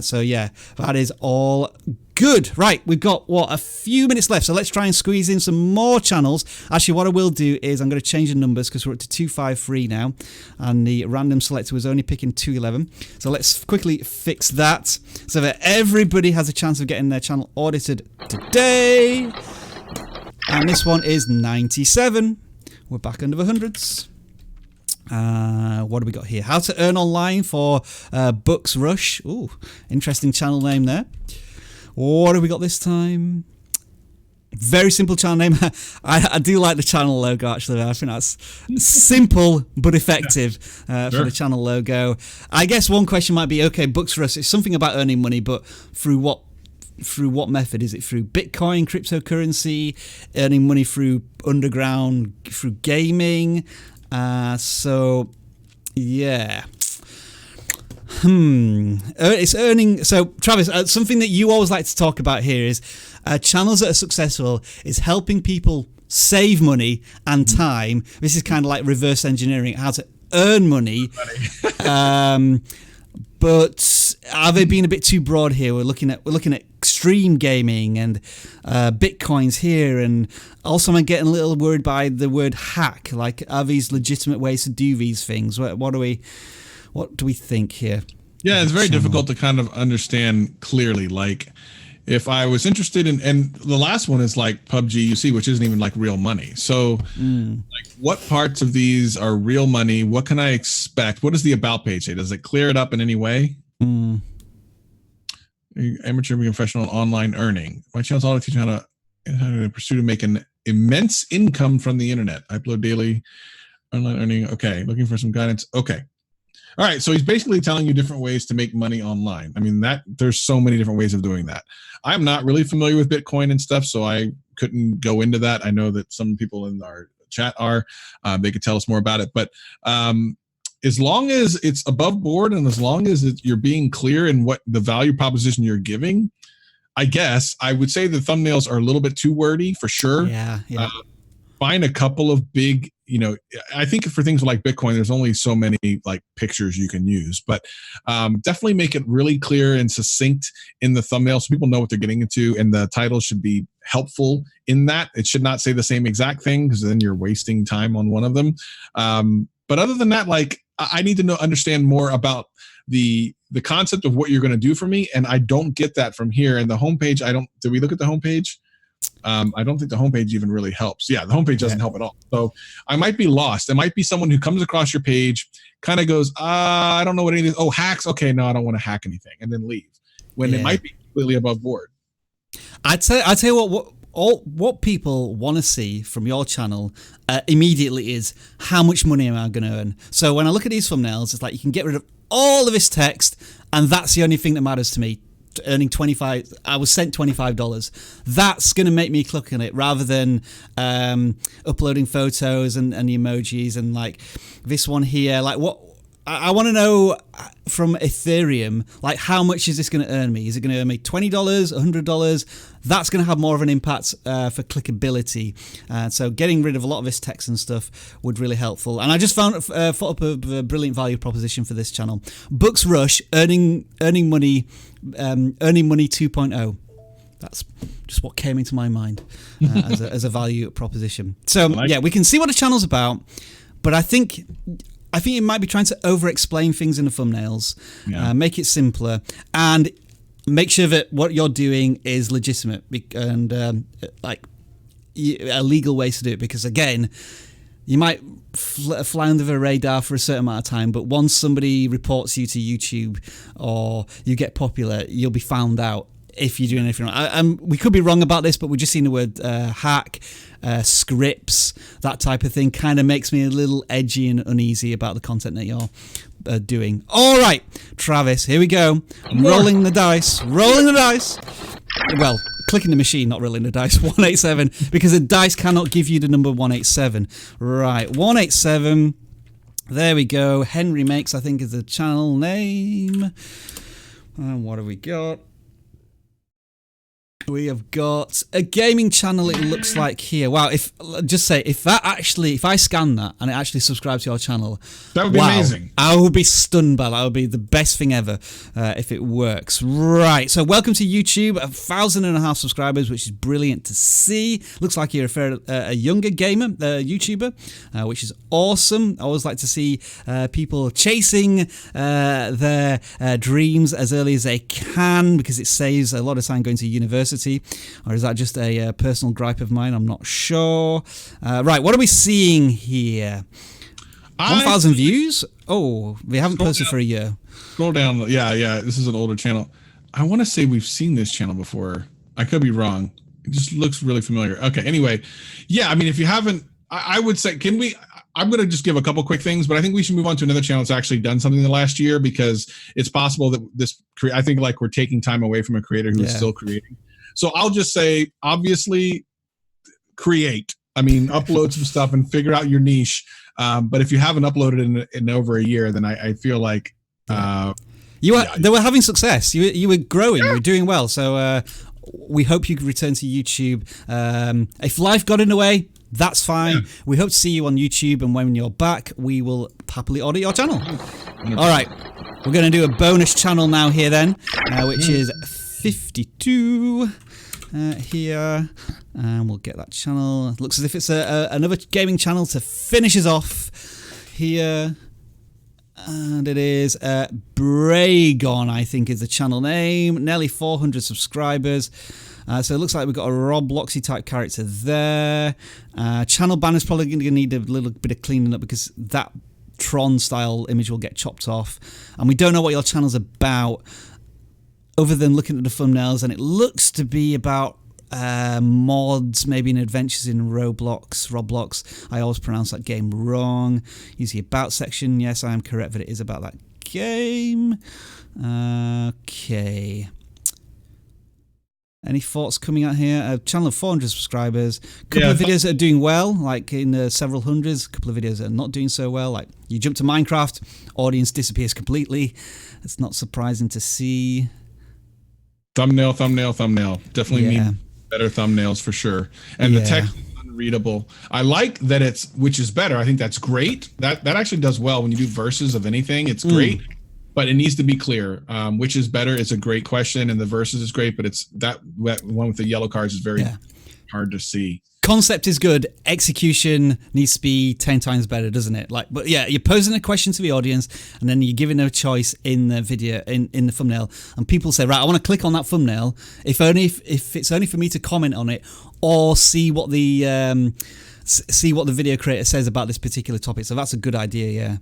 So yeah, that is all good. Right, we've got a few minutes left, so let's try and squeeze in some more channels. Actually, what I will do is I'm going to change the numbers because we're up to 253 now, and the random selector was only picking 211. So let's quickly fix that so that everybody has a chance of getting their channel audited today. And this one is 97. We're back under the hundreds. What do we got here? How to earn online for Books Rush. Ooh, interesting channel name there. What have we got this time? Very simple channel name. I do like the channel logo, actually. I think that's simple but effective for the channel logo. I guess one question might be, okay, Books Rush, it's something about earning money, but through what method? Is it through Bitcoin, cryptocurrency, earning money through underground, through gaming? So yeah. It's earning. So Travis, something that you always like to talk about here is channels that are successful is helping people save money and time. This is kind of like reverse engineering how to earn money. But are they being a bit too broad here? We're looking at extreme gaming and bitcoins here, and also I'm getting a little worried by the word hack. Like, are these legitimate ways to do these things? What do we think here? Yeah, it's very difficult to kind of understand clearly. Like, if I was interested in, and the last one is like PUBG UC, which isn't even like real money. So like, what parts of these are real money? What can I expect? What does the about page say? Does it clear it up in any way? Amateur professional online earning. My channel's all teaching how to pursue to make an immense income from the internet. I upload daily online earning. Okay. Looking for some guidance. Okay. All right, so he's basically telling you different ways to make money online. I mean, there's so many different ways of doing that. I'm not really familiar with Bitcoin and stuff, so I couldn't go into that. I know that some people in our chat are. They could tell us more about it. But as long as it's above board and as long as you're being clear in what the value proposition you're giving, I guess I would say the thumbnails are a little bit too wordy for sure. Yeah. Find a couple of big, I think for things like Bitcoin, there's only so many like pictures you can use, but definitely make it really clear and succinct in the thumbnail so people know what they're getting into, and the title should be helpful in that. It should not say the same exact thing because then you're wasting time on one of them. But other than that, like, I need to understand more about the concept of what you're going to do for me, and I don't get that from here. And the homepage, did we look at the homepage? I don't think the homepage even really helps. Yeah, the homepage doesn't help at all. So I might be lost. It might be someone who comes across your page, kind of goes, I don't know what anything. Oh, hacks. Okay, no, I don't want to hack anything, and then leave. When it might be completely above board. I'd tell you what people want to see from your channel immediately is how much money am I going to earn. So when I look at these thumbnails, it's like you can get rid of all of this text, and that's the only thing that matters to me. Earning I was sent $25. That's going to make me click on it rather than uploading photos and emojis and like this one here. Like, what I want to know from Ethereum, like, how much is this going to earn me? Is it going to earn me $20, $100? That's going to have more of an impact for clickability. So getting rid of a lot of this text and stuff would really helpful. And I just thought up a brilliant value proposition for this channel. Books Rush, earning money 2.0. That's just what came into my mind as a value proposition. So yeah, we can see what the channel's about, but I think it might be trying to over-explain things in the thumbnails, make it simpler, and make sure that what you're doing is legitimate and like a legal way to do it. Because again, you might fly under the radar for a certain amount of time, but once somebody reports you to YouTube or you get popular, you'll be found out if you're doing anything wrong. We could be wrong about this, but we've just seen the word hack, scripts, that type of thing. Kind of makes me a little edgy and uneasy about the content that you're doing. All right, Travis, here we go. I'm rolling the dice. Well, clicking the machine, not rolling the dice. 187, because the dice cannot give you the number 187. Right, 187. There we go. Henry Makes, I think, is the channel name. And what have we got? We have got a gaming channel, it looks like here. Wow, if I scan that and it actually subscribes to your channel, that would be amazing. I would be stunned by that. That would be the best thing ever if it works. Right, so welcome to YouTube, 1,500 subscribers, which is brilliant to see. Looks like you're a younger gamer, YouTuber, which is awesome. I always like to see people chasing their dreams as early as they can, because it saves a lot of time going to university. Or is that just a personal gripe of mine? I'm not sure. Right, what are we seeing here? 1,000 views? Oh, we haven't posted for a year. Scroll down. Yeah. This is an older channel. I want to say we've seen this channel before. I could be wrong. It just looks really familiar. Okay, anyway. Yeah, I mean, if you haven't, I would say, I'm going to just give a couple quick things, but I think we should move on to another channel that's actually done something in the last year, because it's possible that I think like we're taking time away from a creator who is still creating. So I'll just say, obviously, create. I mean, upload some stuff and figure out your niche. But if you haven't uploaded in over a year, then I feel like they were having success. You were growing. You were doing well. So we hope you can return to YouTube. If life got in the way, that's fine. Yeah. We hope to see you on YouTube, and when you're back, we will happily audit your channel. All right, we're going to do a bonus channel now here then, which is 52 here, and we'll get that channel. It looks as if it's another gaming channel to finish us off here, and it is Bragon, I think is the channel name. Nearly 400 subscribers. So it looks like we've got a Robloxy type character there. Channel banner's probably going to need a little bit of cleaning up, because that Tron style image will get chopped off, and we don't know what your channel's about other than looking at the thumbnails, and it looks to be about mods, maybe in adventures in Roblox. I always pronounce that game wrong. Use the about section. Yes, I am correct that it is about that game. Okay. Any thoughts coming out here? A channel of 400 subscribers. A couple of videos that are doing well, like in several hundreds. A couple of videos that are not doing so well, like you jump to Minecraft, audience disappears completely. It's not surprising to see. Thumbnail. Definitely need better thumbnails for sure. And the text is unreadable. I like that which is better. I think that's great. That actually does well when you do verses of anything. It's great. But it needs to be clear. Which is better? It's a great question, and the verses is great, but it's that one with the yellow cards is very hard to see. Concept is good. Execution needs to be 10 times better, doesn't it? But yeah, you're posing a question to the audience, and then you're giving them a choice in the video, in the thumbnail, and people say, right, I want to click on that thumbnail, if it's only for me to comment on it or see what the video creator says about this particular topic. So that's a good idea. Yeah.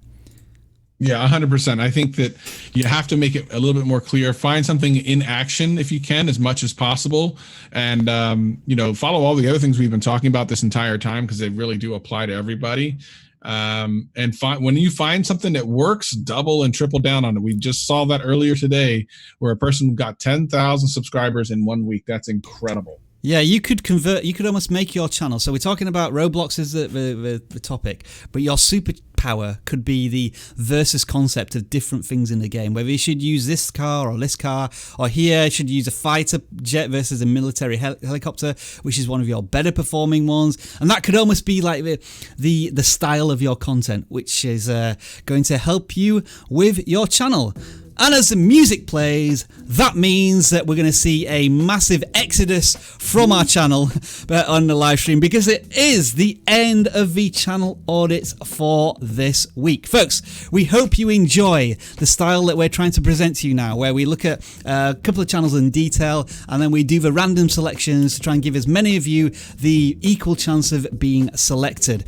Yeah, 100%. I think that you have to make it a little bit more clear. Find something in action if you can, as much as possible, and follow all the other things we've been talking about this entire time, because they really do apply to everybody. And when you find something that works, double and triple down on it. We just saw that earlier today, where a person got 10,000 subscribers in 1 week. That's incredible. Yeah, you could convert. You could almost make your channel. So we're talking about Roblox as the topic, but your superpower could be the versus concept of different things in the game. Whether you should use this car or this car, or here you should use a fighter jet versus a military helicopter, which is one of your better performing ones. And that could almost be like the style of your content, which is going to help you with your channel. And as the music plays, that means that we're going to see a massive exodus from our channel on the live stream, because it is the end of the channel audits for this week. Folks, we hope you enjoy the style that we're trying to present to you now, where we look at a couple of channels in detail, and then we do the random selections to try and give as many of you the equal chance of being selected.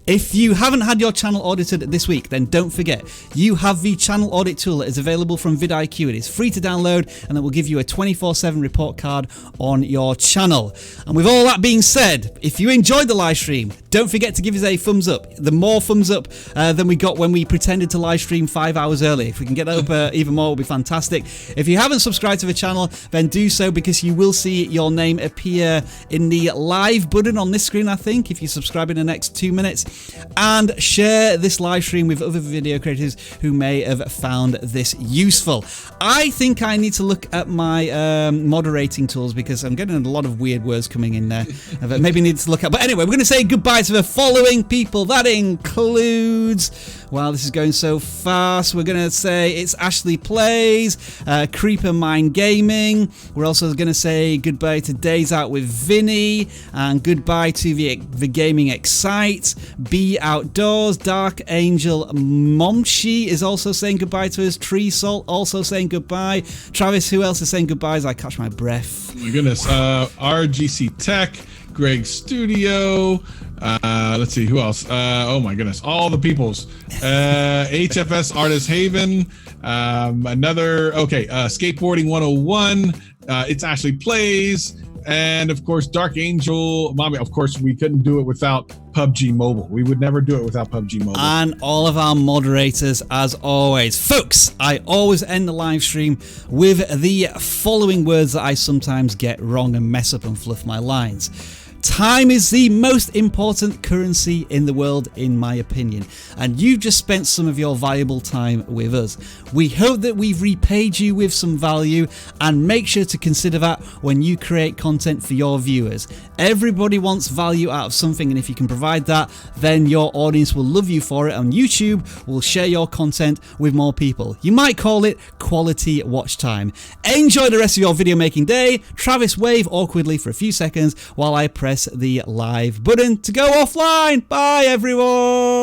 If you haven't had your channel audited this week, then don't forget, you have the channel audit tool that is available from vidIQ. It is free to download, and it will give you a 24/7 report card on your channel. And with all that being said, if you enjoyed the live stream, don't forget to give us a thumbs up. The more thumbs up than we got when we pretended to live stream 5 hours early. If we can get that up even more, it will be fantastic. If you haven't subscribed to the channel, then do so, because you will see your name appear in the live button on this screen, I think, if you subscribe in the next 2 minutes. and share this live stream with other video creators who may have found this useful. I think I need to look at my moderating tools because I'm getting a lot of weird words coming in there that maybe need to look at. But anyway, we're going to say goodbye to the following people. That includes, wow, this is going so fast. We're going to say it's Ashley Plays, Creeper Mine Gaming. We're also going to say goodbye to Days Out with Vinny, and goodbye to the Gaming Excite, Be Outdoors, Dark Angel Momshi is also saying goodbye to us. Tree Salt also saying goodbye. Travis, who else is saying goodbye as I catch my breath? Oh my goodness. RGC Tech, Greg Studio. Let's see who else. Oh my goodness, all the peoples. HFS Artist Haven. Skateboarding 101. It's Ashley Plays. And of course, Dark Angel Mommy. Of course, we couldn't do it without PUBG Mobile. We would never do it without PUBG Mobile. And all of our moderators, as always. Folks, I always end the live stream with the following words that I sometimes get wrong and mess up and fluff my lines. Time is the most important currency in the world, in my opinion, and you've just spent some of your valuable time with us. We hope that we've repaid you with some value, and make sure to consider that when you create content for your viewers. Everybody wants value out of something, and if you can provide that, then your audience will love you for it, and YouTube will share your content with more people. You might call it quality watch time. Enjoy the rest of your video making day. Travis, wave awkwardly for a few seconds while I press the live button to go offline. Bye, everyone.